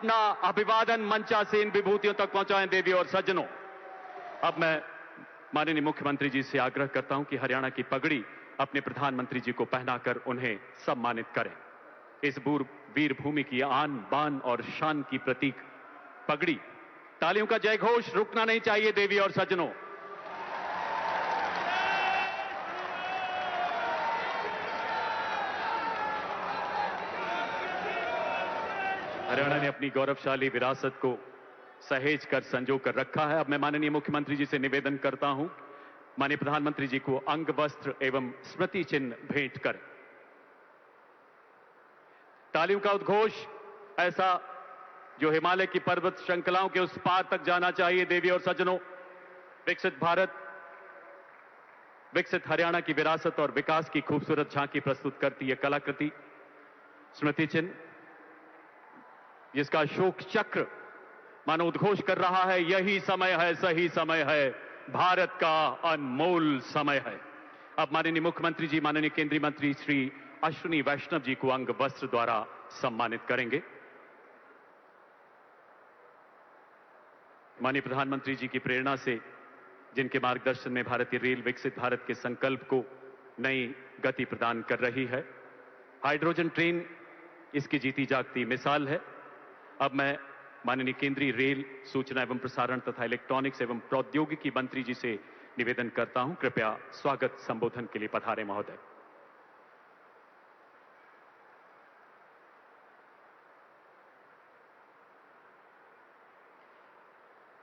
अपना अभिवादन मंचासीन विभूतियों तक पहुंचाएं। देवी और सज्जनों, अब मैं माननीय मुख्यमंत्री जी से आग्रह करता हूं कि हरियाणा की पगड़ी अपने प्रधानमंत्री जी को पहनाकर उन्हें सम्मानित करें। इस वीर भूमि की आन बान और शान की प्रतीक पगड़ी। तालियों का जयघोष रुकना नहीं चाहिए। देवी और सज्जनों, हरियाणा ने अपनी गौरवशाली विरासत को सहेज कर संजो कर रखा है। अब मैं माननीय मुख्यमंत्री जी से निवेदन करता हूं, माननीय प्रधानमंत्री जी को अंग वस्त्र एवं स्मृति चिन्ह भेंट करें। तालियों का उद्घोष ऐसा जो हिमालय की पर्वत श्रृंखलाओं के उस पार तक जाना चाहिए। देवी और सज्जनों, विकसित भारत, विकसित हरियाणा की विरासत और विकास की खूबसूरत झांकी प्रस्तुत करती है कलाकृति स्मृति चिन्ह, जिसका अशोक चक्र मानो उद्घोष कर रहा है, यही समय है, सही समय है, भारत का अनमोल समय है। अब माननीय मुख्यमंत्री जी माननीय केंद्रीय मंत्री श्री अश्विनी वैष्णव जी को अंग वस्त्र द्वारा सम्मानित करेंगे। माननीय प्रधानमंत्री जी की प्रेरणा से, जिनके मार्गदर्शन में भारतीय रेल विकसित भारत के संकल्प को नई गति प्रदान कर रही है, हाइड्रोजन ट्रेन इसकी जीती जागती मिसाल है। अब मैं माननीय केंद्रीय रेल, सूचना एवं प्रसारण तथा इलेक्ट्रॉनिक्स एवं प्रौद्योगिकी मंत्री जी से निवेदन करता हूं, कृपया स्वागत संबोधन के लिए पधारें महोदय।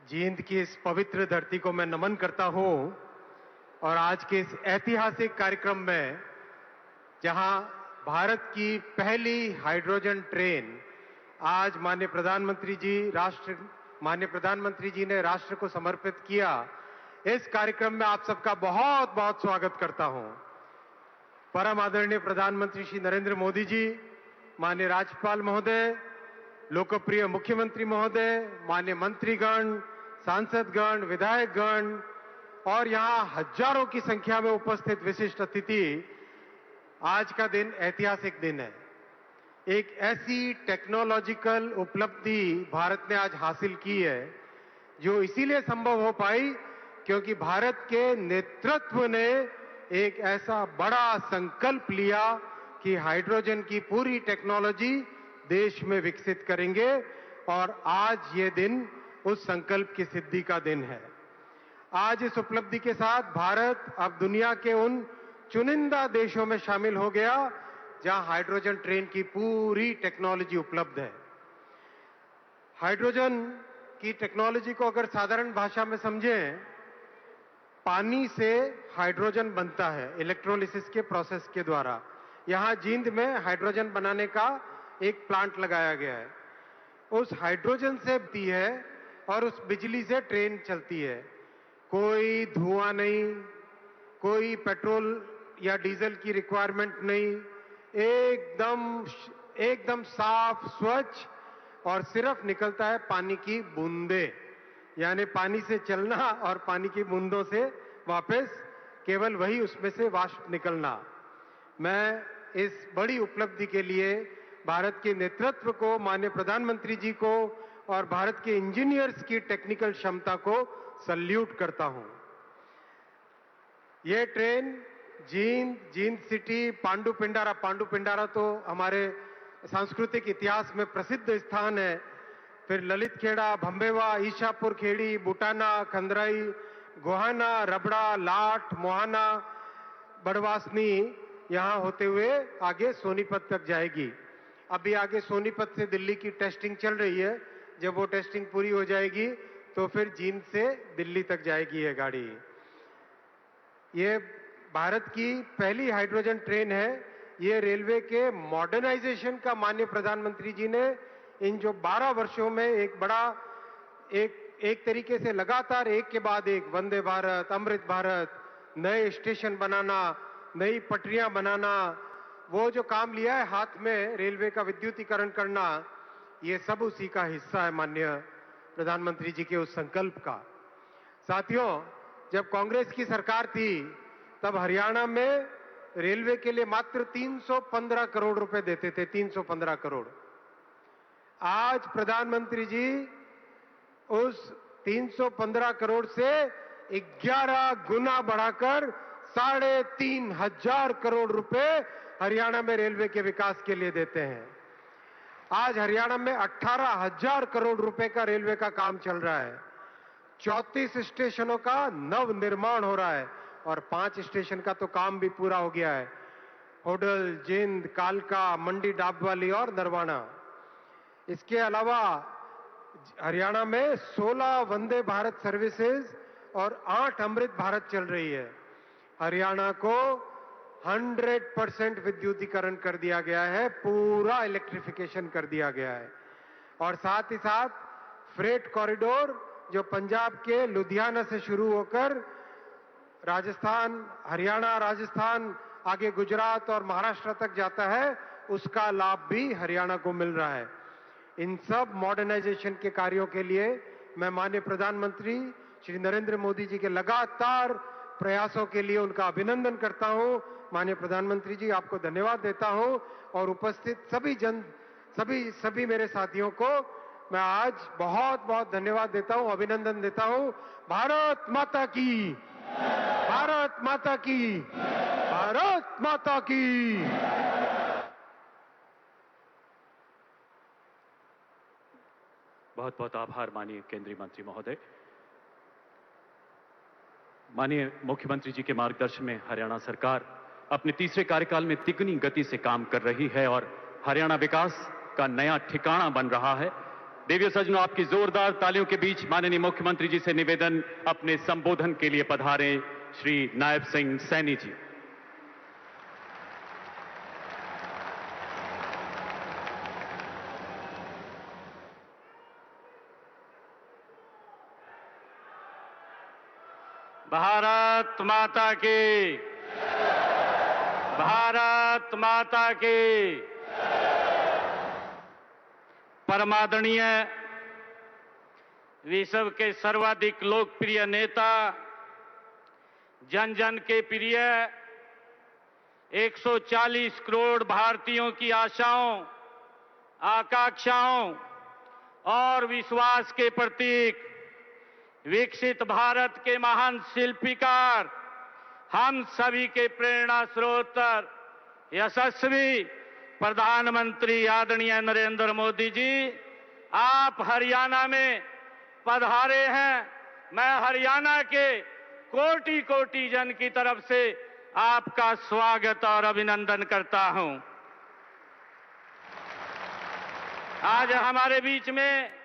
जींद की इस पवित्र धरती को मैं नमन करता हूं और आज के इस ऐतिहासिक कार्यक्रम में, जहां भारत की पहली हाइड्रोजन ट्रेन आज माननीय प्रधानमंत्री जी ने राष्ट्र को समर्पित किया, इस कार्यक्रम में आप सबका बहुत बहुत स्वागत करता हूं। परम आदरणीय प्रधानमंत्री श्री नरेंद्र मोदी जी, माननीय राज्यपाल महोदय, लोकप्रिय मुख्यमंत्री महोदय, माननीय मंत्रीगण, सांसदगण, विधायकगण और यहां हजारों की संख्या में उपस्थित विशिष्ट अतिथि, आज का दिन ऐतिहासिक दिन है। एक ऐसी टेक्नोलॉजिकल उपलब्धि भारत ने आज हासिल की है जो इसीलिए संभव हो पाई क्योंकि भारत के नेतृत्व ने एक ऐसा बड़ा संकल्प लिया कि हाइड्रोजन की पूरी टेक्नोलॉजी देश में विकसित करेंगे और आज ये दिन उस संकल्प की सिद्धि का दिन है। आज इस उपलब्धि के साथ भारत अब दुनिया के उन चुनिंदा देशों में शामिल हो गया जहां हाइड्रोजन ट्रेन की पूरी टेक्नोलॉजी उपलब्ध है। हाइड्रोजन की टेक्नोलॉजी को अगर साधारण भाषा में समझें, पानी से हाइड्रोजन बनता है इलेक्ट्रोलिसिस के प्रोसेस के द्वारा। यहां जींद में हाइड्रोजन बनाने का एक प्लांट लगाया गया है। उस हाइड्रोजन से बनती है और उस बिजली से ट्रेन चलती है। कोई धुआं नहीं, कोई पेट्रोल या डीजल की रिक्वायरमेंट नहीं, एकदम साफ, स्वच्छ और सिर्फ निकलता है पानी की बूंदें, यानी पानी से चलना और पानी की बूंदों से वापस केवल वही उसमें से वाष्प निकलना। मैं इस बड़ी उपलब्धि के लिए भारत के नेतृत्व को, माननीय प्रधानमंत्री जी को और भारत के इंजीनियर्स की टेक्निकल क्षमता को सल्यूट करता हूं। यह ट्रेन जींद सिटी, पांडुपिंडारा तो हमारे सांस्कृतिक इतिहास में प्रसिद्ध स्थान है। फिर ललित खेड़ा, भंबेवा, ईशापुर खेड़ी, बुटाना, खंदराई, गोहाना, रबड़ा, लाठ, मोहाना, बड़वासनी, यहां होते हुए आगे सोनीपत तक जाएगी। अभी आगे सोनीपत से दिल्ली की टेस्टिंग चल रही है। जब वो टेस्टिंग पूरी हो जाएगी तो फिर जींद से दिल्ली तक जाएगी ये गाड़ी। ये भारत की पहली हाइड्रोजन ट्रेन है। ये रेलवे के मॉडर्नाइजेशन का माननीय प्रधानमंत्री जी ने इन जो 12 वर्षों में एक तरीके से लगातार एक के बाद एक वंदे भारत, अमृत भारत, नए स्टेशन बनाना, नई पटरियां बनाना, वो जो काम लिया है हाथ में रेलवे का विद्युतीकरण करना, ये सब उसी का हिस्सा है माननीय प्रधानमंत्री जी के उस संकल्प का। साथियों, जब कांग्रेस की सरकार थी तब हरियाणा में रेलवे के लिए मात्र 315 करोड़ रुपए देते थे, 315 करोड़। आज प्रधानमंत्री जी उस 315 करोड़ से 11 गुना बढ़ाकर 3,500 करोड़ रुपए हरियाणा में रेलवे के विकास के लिए देते हैं। आज हरियाणा में 18,000 करोड़ रुपए का रेलवे का काम चल रहा है। 34 स्टेशनों का नव निर्माण हो रहा है और 5 स्टेशन का तो काम भी पूरा हो गया है। होडल, जिंद, कालका, मंडी डाबवाली और नरवाना। इसके अलावा हरियाणा में 16 वंदे भारत सर्विसेज और 8 अमृत भारत चल रही है। हरियाणा को 100% विद्युतीकरण कर दिया गया है, पूरा इलेक्ट्रिफिकेशन कर दिया गया है। और साथ ही साथ फ्रेट कॉरिडोर जो पंजाब के लुधियाना से शुरू होकर राजस्थान, हरियाणा, राजस्थान, आगे गुजरात और महाराष्ट्र तक जाता है, उसका लाभ भी हरियाणा को मिल रहा है। इन सब मॉडर्नाइजेशन के कार्यों के लिए मैं माननीय प्रधानमंत्री श्री नरेंद्र मोदी जी के लगातार प्रयासों के लिए उनका अभिनंदन करता हूं। माननीय प्रधानमंत्री जी, आपको धन्यवाद देता हूं और उपस्थित सभी मेरे साथियों को मैं आज बहुत बहुत धन्यवाद देता हूं, अभिनंदन देता हूं। भारत माता की, भारत माता की, भारत माता की। बहुत बहुत आभार माननीय केंद्रीय मंत्री महोदय। माननीय मुख्यमंत्री जी के मार्गदर्शन में हरियाणा सरकार अपने तीसरे कार्यकाल में तिगनी गति से काम कर रही है और हरियाणा विकास का नया ठिकाना बन रहा है। देवियों सज्जनों, आपकी जोरदार तालियों के बीच माननीय मुख्यमंत्री जी से निवेदन, अपने संबोधन के लिए पधारें श्री नायब सिंह सैनी जी। भारत माता की, भारत माता की। परमादरणीय विश्व के सर्वाधिक लोकप्रिय नेता, जन जन के प्रिय, 140 करोड़ भारतीयों की आशाओं, आकांक्षाओं और विश्वास के प्रतीक, विकसित भारत के महान शिल्पीकार, हम सभी के प्रेरणा स्रोत, यशस्वी प्रधानमंत्री आदरणीय नरेंद्र मोदी जी, आप हरियाणा में पधारे हैं। मैं हरियाणा के कोटि कोटि जन की तरफ से आपका स्वागत और अभिनंदन करता हूं। आज हमारे बीच में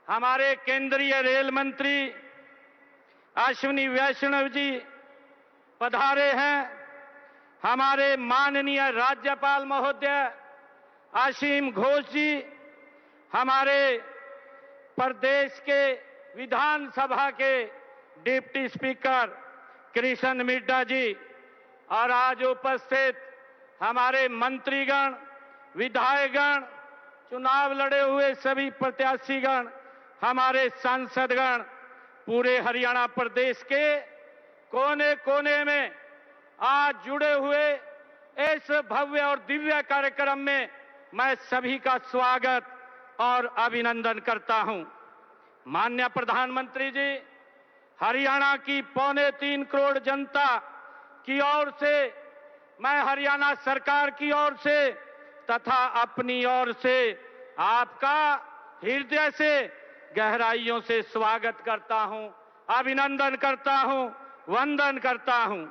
हमारे केंद्रीय रेल मंत्री अश्विनी वैष्णव जी पधारे हैं। हमारे माननीय राज्यपाल महोदय असीम घोष जी, हमारे प्रदेश के विधानसभा के डिप्टी स्पीकर कृष्ण मिड्डा जी और आज उपस्थित हमारे मंत्रीगण, विधायकगण, चुनाव लड़े हुए सभी प्रत्याशीगण, हमारे सांसदगण, पूरे हरियाणा प्रदेश के कोने कोने में आज जुड़े हुए इस भव्य और दिव्य कार्यक्रम में मैं सभी का स्वागत और अभिनंदन करता हूं। माननीय प्रधानमंत्री जी, हरियाणा की 3.25 करोड़ जनता की ओर से, मैं हरियाणा सरकार की ओर से तथा अपनी ओर से आपका हृदय से गहराइयों से स्वागत करता हूं, अभिनंदन करता हूं, वंदन करता हूं।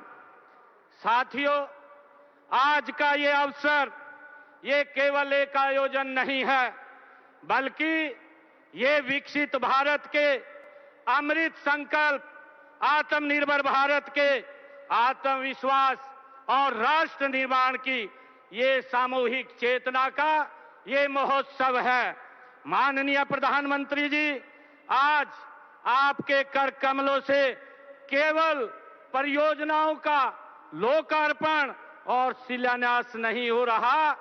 साथियों, आज का ये अवसर ये केवल एक आयोजन नहीं है, बल्कि ये विकसित भारत के अमृत संकल्प, आत्मनिर्भर भारत के आत्मविश्वास और राष्ट्र निर्माण की ये सामूहिक चेतना का ये महोत्सव है। माननीय प्रधानमंत्री जी, आज आपके कर कमलों से केवल परियोजनाओं का लोकार्पण और शिलान्यास नहीं हो रहा,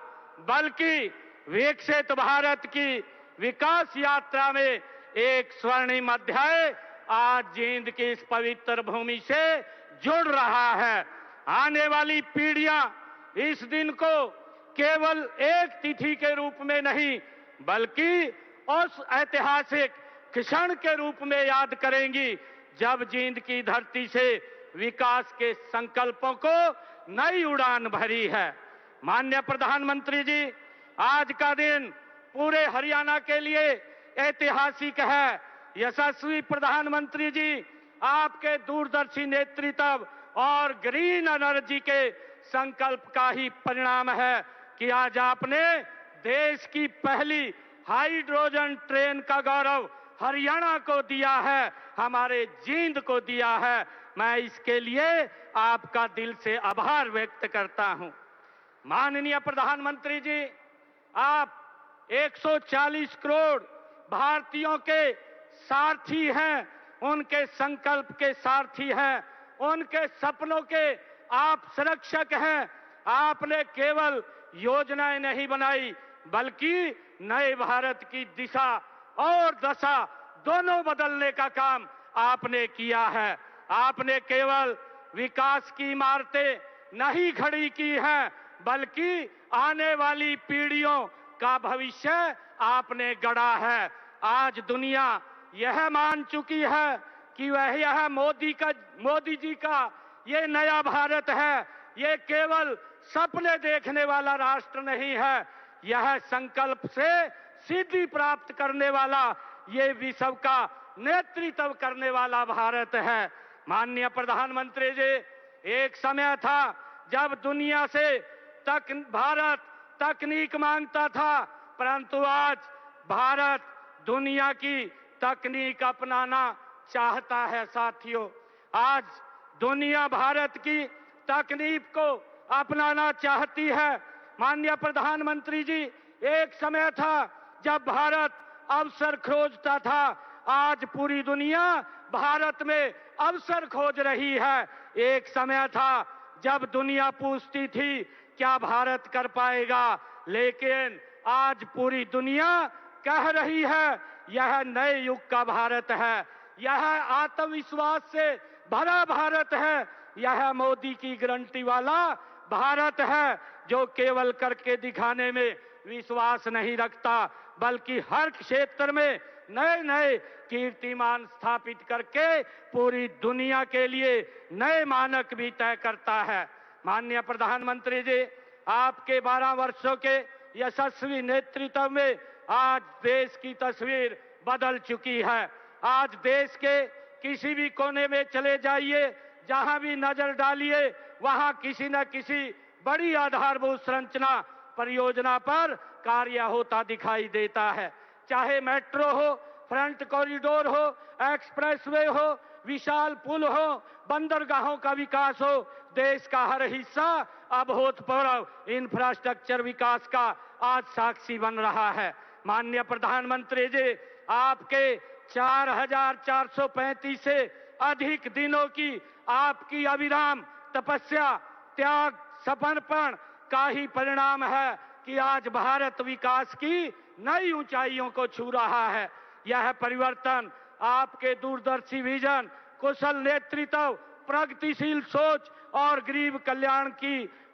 बल्कि विकसित भारत की विकास यात्रा में एक स्वर्णिम अध्याय आज जींद की इस पवित्र भूमि से जुड़ रहा है। आने वाली पीढ़ियां इस दिन को केवल एक तिथि के रूप में नहीं, बल्कि उस ऐतिहासिक क्षण के रूप में याद करेंगी जब जींद की धरती से विकास के संकल्पों को नई उड़ान भरी है। माननीय प्रधानमंत्री जी, आज का दिन पूरे हरियाणा के लिए ऐतिहासिक है। यशस्वी प्रधानमंत्री जी, आपके दूरदर्शी नेतृत्व और ग्रीन एनर्जी के संकल्प का ही परिणाम है कि आज आपने देश की पहली हाइड्रोजन ट्रेन का गौरव हरियाणा को दिया है, हमारे जींद को दिया है। मैं इसके लिए आपका दिल से आभार व्यक्त करता हूं। माननीय प्रधानमंत्री जी, आप 140 करोड़ भारतीयों के सारथी हैं, उनके संकल्प के सारथी हैं, उनके सपनों के आप संरक्षक हैं। आपने केवल योजनाएं नहीं बनाई बल्कि नए भारत की दिशा और दशा दोनों बदलने का काम आपने किया है। आपने केवल विकास की इमारतें नहीं खड़ी की हैं बल्कि आने वाली पीढ़ियों का भविष्य आपने गढ़ा है। आज दुनिया यह मान चुकी है कि यह मोदी जी का ये नया भारत है। ये केवल सपने देखने वाला राष्ट्र नहीं है, यह संकल्प से सिद्धि प्राप्त करने वाला, ये विश्व का नेतृत्व करने वाला भारत है। माननीय प्रधानमंत्री जी, एक समय था जब दुनिया से भारत तकनीक मांगता था, परंतु आज भारत दुनिया की तकनीक अपनाना चाहता है। साथियों, आज दुनिया भारत की तकनीक को अपनाना चाहती है। माननीय प्रधानमंत्री जी, एक समय था जब भारत अवसर खोजता था, आज पूरी दुनिया भारत में अवसर खोज रही है। एक समय था जब दुनिया पूछती थी क्या भारत कर पाएगा, लेकिन आज पूरी दुनिया कह रही है यह नए युग का भारत है, यह आत्मविश्वास से भरा भारत है, यह मोदी की गारंटी वाला भारत है जो केवल करके दिखाने में विश्वास नहीं रखता बल्कि हर क्षेत्र में नए नए कीर्तिमान स्थापित करके पूरी दुनिया के लिए नए मानक भी तय करता है। माननीय प्रधानमंत्री जी, आपके 12 वर्षों के यशस्वी नेतृत्व में आज देश की तस्वीर बदल चुकी है। आज देश के किसी भी कोने में चले जाइए, जहां भी नजर डालिए, वहां किसी न किसी बड़ी आधारभूत संरचना परियोजना पर कार्य होता दिखाई देता है। चाहे मेट्रो हो, फ्रंट कॉरिडोर हो, एक्सप्रेसवे हो, विशाल पुल हो, बंदरगाहों का विकास हो, देश का हर हिस्सा अभूतपूर्व इंफ्रास्ट्रक्चर विकास का आज साक्षी बन रहा है। माननीय प्रधानमंत्री जी, आपके 4,435 से अधिक दिनों की आपकी अविराम तपस्या, त्याग, समर्पण का ही परिणाम है कि आज भारत विकास की नई ऊंचाइयों को छू रहा है। यह परिवर्तन आपके दूरदर्शी विजन, कुशल नेतृत्व, प्रगतिशील सोच और गरीब कल्याण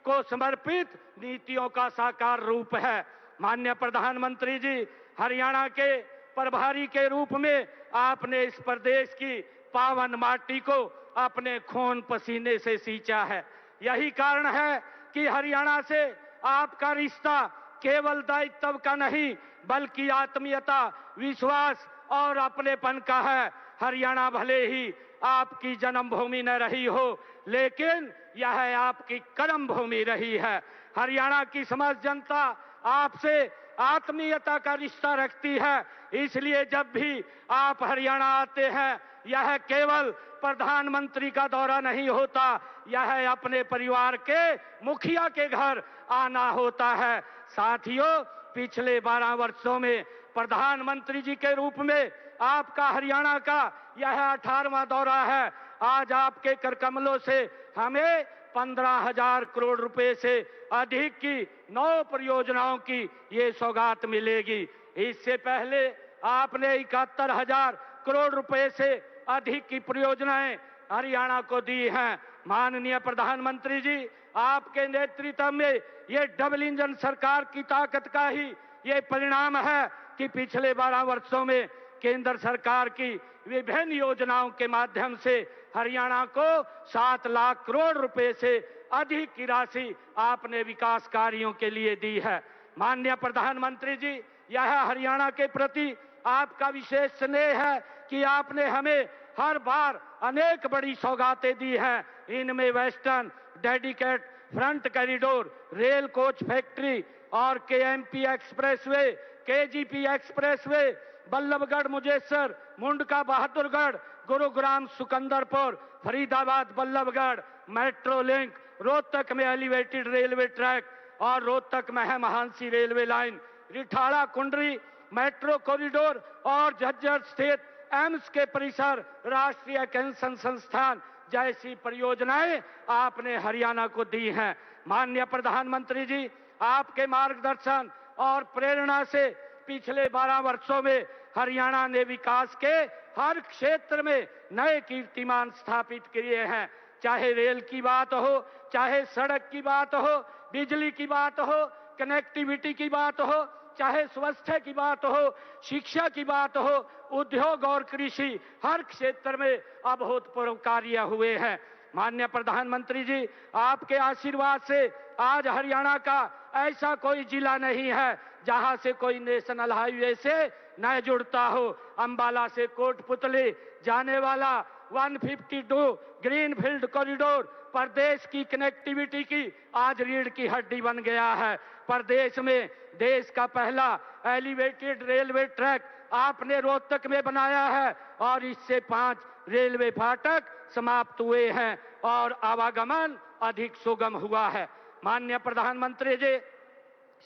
को समर्पित नीतियों का साकार रूप है। माननीय प्रधानमंत्री जी, हरियाणा के प्रभारी के रूप में आपने इस प्रदेश की पावन माटी को अपने खून पसीने से सींचा है। यही कारण है कि हरियाणा से आपका रिश्ता केवल दायित्व का नहीं बल्कि आत्मीयता, विश्वास और अपनेपन का है। हरियाणा भले ही आपकी जन्मभूमि न रही हो, लेकिन यह आपकी कर्म भूमि रही है। हरियाणा की समस्त जनता आपसे आत्मीयता का रिश्ता रखती है, इसलिए जब भी आप हरियाणा आते हैं, यह केवल प्रधानमंत्री का दौरा नहीं होता, यह अपने परिवार के मुखिया के घर आना होता है। साथियों, पिछले 12 वर्षों में प्रधानमंत्री जी के रूप में आपका हरियाणा का यह 18वां दौरा है। आज आपके कर कमलों से हमें 15,000 करोड़ रुपए से अधिक की 9 परियोजनाओं की ये सौगात मिलेगी। इससे पहले आपने 71,000 करोड़ रुपए से अधिक की परियोजनाएं हरियाणा को दी हैं। माननीय प्रधानमंत्री जी, आपके नेतृत्व में ये डबल इंजन सरकार की ताकत का ही ये परिणाम है कि पिछले 12 वर्षों में केंद्र सरकार की विभिन्न योजनाओं के माध्यम से हरियाणा को 7 लाख करोड़ रुपए से अधिक की राशि आपने विकास कार्यों के लिए दी है। माननीय प्रधानमंत्री जी, यह हरियाणा के प्रति आपका विशेष स्नेह है कि आपने हमें हर बार अनेक बड़ी सौगातें दी हैं। इनमें western dedicate front corridor, rail coach factory और KMP expressway, KGP expressway, Ballabhgarh Mujesar, Mundka Bahadurgarh, Gurugram Sikandarpur, Faridabad Ballabhgarh, metro link, Rohtak में एलिवेटेड रेलवे ट्रैक और रोहतक में है Mahansi railway line, Rithala Kundli metro corridor और झज्जर स्थित एम्स के परिसर, राष्ट्रीय कैंसर संस्थान जैसी परियोजनाएं आपने हरियाणा को दी हैं। माननीय प्रधानमंत्री जी, आपके मार्गदर्शन और प्रेरणा से पिछले 12 वर्षों में हरियाणा ने विकास के हर क्षेत्र में नए कीर्तिमान स्थापित किए हैं। चाहे रेल की बात हो, चाहे सड़क की बात हो, बिजली की बात हो, कनेक्टिविटी की बात हो, चाहे स्वास्थ्य की बात हो, शिक्षा की बात हो, उद्योग और कृषि, हर क्षेत्र में अभूतपूर्व कार्य हुए हैं। माननीय प्रधानमंत्री जी, आपके आशीर्वाद से आज हरियाणा का ऐसा कोई जिला नहीं है जहां से कोई नेशनल हाईवे से न जुड़ता हो। अंबाला से कोटपुतली जाने वाला 152 ग्रीनफील्ड कॉरिडोर प्रदेश की कनेक्टिविटी की आज रीढ़ की हड्डी बन गया है। प्रदेश में देश का पहला एलिवेटेड रेलवे ट्रैक आपने रोहतक में बनाया है और इससे 5 रेलवे फाटक समाप्त हुए हैं और आवागमन अधिक सुगम हुआ है। माननीय प्रधानमंत्री जी,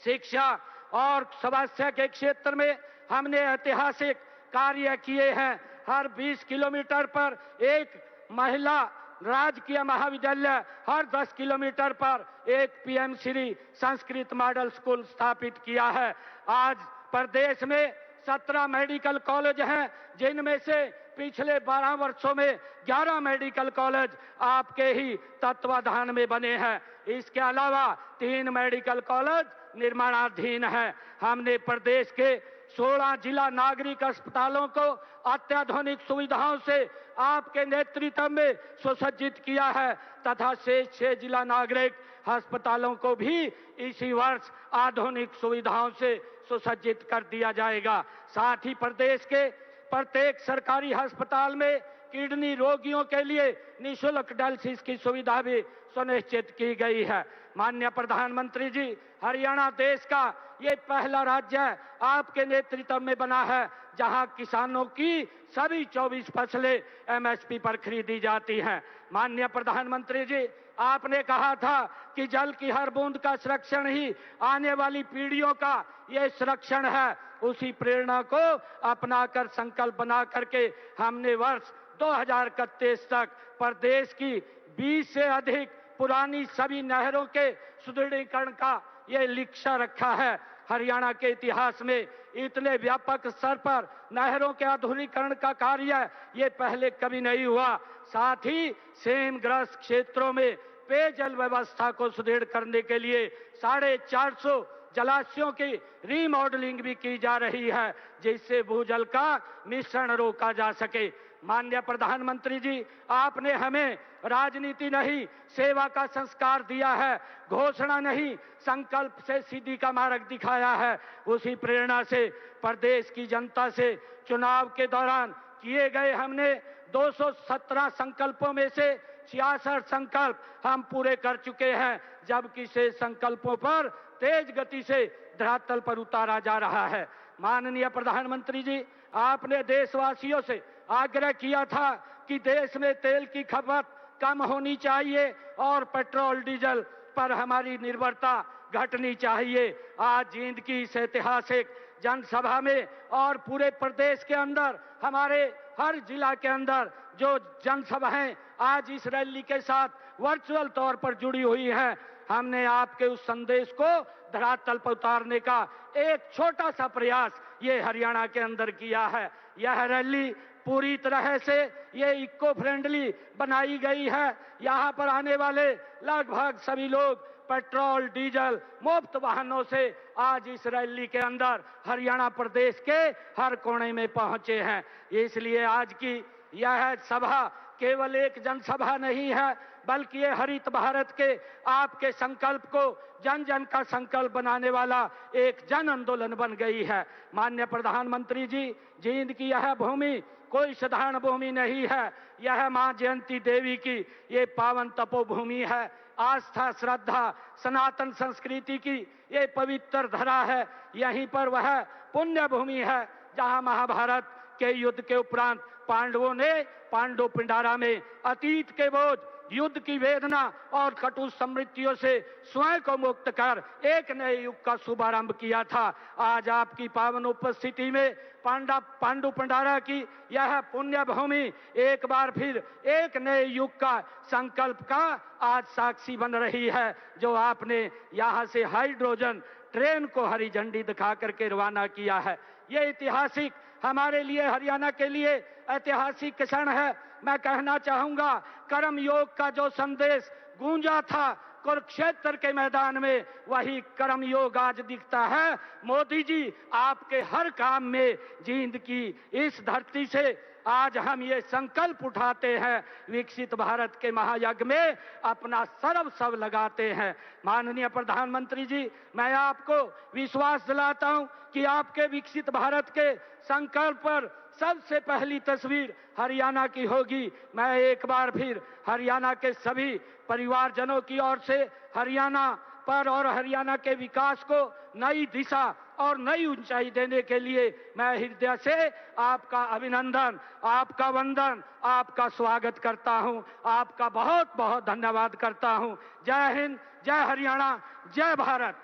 शिक्षा और स्वास्थ्य के क्षेत्र में हमने ऐतिहासिक कार्य किए हैं। हर 20 किलोमीटर पर एक महिला राजकीय महाविद्यालय, हर 10 किलोमीटर पर एक PM Shri Sanskrit model school स्थापित किया है। आज प्रदेश में 17 मेडिकल कॉलेज हैं, जिनमें से पिछले 12 वर्षों में 11 मेडिकल कॉलेज आपके ही तत्वाधान में बने हैं। इसके अलावा 3 मेडिकल कॉलेज निर्माणाधीन है। हमने प्रदेश के 16 जिला नागरिक अस्पतालों को अत्याधुनिक सुविधाओं से आपके नेतृत्व में सुसज्जित किया है तथा शेष 6 जिला नागरिक अस्पतालों को भी इसी वर्ष आधुनिक सुविधाओं से सुसज्जित कर दिया जाएगा। साथ ही प्रदेश के प्रत्येक सरकारी अस्पताल में किडनी रोगियों के लिए निःशुल्क डायलिसिस की सुविधा भी सुनिश्चित की गई है। माननीय प्रधानमंत्री जी, हरियाणा देश का ये पहला राज्य आपके नेतृत्व में बना है जहां किसानों की सभी 24 फसलें एमएसपी पर खरीदी जाती हैं। माननीय प्रधानमंत्री जी, आपने कहा था कि जल की हर बूंद का संरक्षण ही आने वाली पीढ़ियों का ये संरक्षण है। उसी प्रेरणा को अपनाकर संकल्प बना करके हमने वर्ष 2031 तक प्रदेश की 20 से अधिक पुरानी सभी नहरों के सुदृढ़ीकरण का ये लक्ष्य रखा है। हरियाणा के इतिहास में इतने व्यापक स्तर पर नहरों के आधुनिकीकरण का कार्य ये पहले कभी नहीं हुआ। साथ ही सेमग्रस्त क्षेत्रों में पेयजल व्यवस्था को सुदृढ़ करने के लिए 450 जलाशयों की रीमॉडलिंग भी की जा रही है, जिससे भूजल का मिश्रण रोका जा सके। माननीय प्रधानमंत्री जी, आपने हमें राजनीति नहीं सेवा का संस्कार दिया है, घोषणा नहीं संकल्प से सिद्धि का मार्ग दिखाया है। उसी प्रेरणा से प्रदेश की जनता से चुनाव के दौरान किए गए हमने 217 संकल्पों में से 66 संकल्प हम पूरे कर चुके हैं, जबकि से संकल्पों पर तेज गति से धरातल पर उतारा जा रहा है। माननीय प्रधानमंत्री जी, आपने देशवासियों से आग्रह किया था कि देश में तेल की खपत कम होनी चाहिए और पेट्रोल डीजल पर हमारी निर्भरता घटनी चाहिए। आज जींद की इस ऐतिहासिक जनसभा में और पूरे प्रदेश के अंदर, हमारे हर जिला के अंदर जो जनसभाएं आज इस रैली के साथ वर्चुअल तौर पर जुड़ी हुई हैं, हमने आपके उस संदेश को धरातल पर उतारने का एक छोटा सा प्रयास ये हरियाणा के अंदर किया है। यह रैली पूरी तरह से ये इको फ्रेंडली बनाई गई है। यहाँ पर आने वाले लगभग सभी लोग पेट्रोल डीजल मुफ्त वाहनों से आज इस रैली के अंदर हरियाणा प्रदेश के हर कोने में पहुंचे हैं। इसलिए आज की यह सभा केवल एक जनसभा नहीं है, बल्कि ये हरित भारत के आपके संकल्प को जन जन का संकल्प बनाने वाला एक जन आंदोलन बन गई है। माननीय प्रधानमंत्री जी, जींद की यह भूमि कोई साधारण भूमि नहीं है, यह मां जयंती देवी की ये पावन तपोभूमि है। आस्था, श्रद्धा, सनातन संस्कृति की ये पवित्र धरा है। यहीं पर वह पुण्य भूमि है जहां महाभारत के युद्ध के उपरांत पांडवों ने पांडु पिंडारा में अतीत के बोझ, युद्ध की वेदना और कटु समृद्धियों से स्वयं को मुक्त कर एक नए युग का शुभारंभ किया था। आज आपकी पावन उपस्थिति में पांडु पिंडारा की यह पुण्य भूमि एक बार फिर एक नए युग का संकल्प का आज साक्षी बन रही है, जो आपने यहां से हाइड्रोजन ट्रेन को हरी झंडी दिखा करके रवाना किया है। ये ऐतिहासिक, हमारे लिए, हरियाणा के लिए ऐतिहासिक क्षण है। मैं कहना चाहूंगा, कर्म योग का जो संदेश गूंजा था कुरुक्षेत्र के मैदान में, वही कर्म योग आज दिखता है। मोदी जी, आपके हर काम में जींद की इस धरती से आज हम ये संकल्प उठाते हैं, विकसित भारत के महायज्ञ में अपना सर्वस्व लगाते हैं। माननीय प्रधानमंत्री जी, मैं आपको विश्वास दिलाता हूं कि आपके विकसित भारत के संकल्प पर सबसे पहली तस्वीर हरियाणा की होगी। मैं एक बार फिर हरियाणा के सभी परिवारजनों की ओर से हरियाणा पर और हरियाणा के विकास को नई दिशा और नई ऊंचाई देने के लिए मैं हृदय से आपका अभिनंदन, आपका वंदन, आपका स्वागत करता हूं। आपका बहुत बहुत धन्यवाद करता हूं। जय हिंद, जय हरियाणा, जय भारत।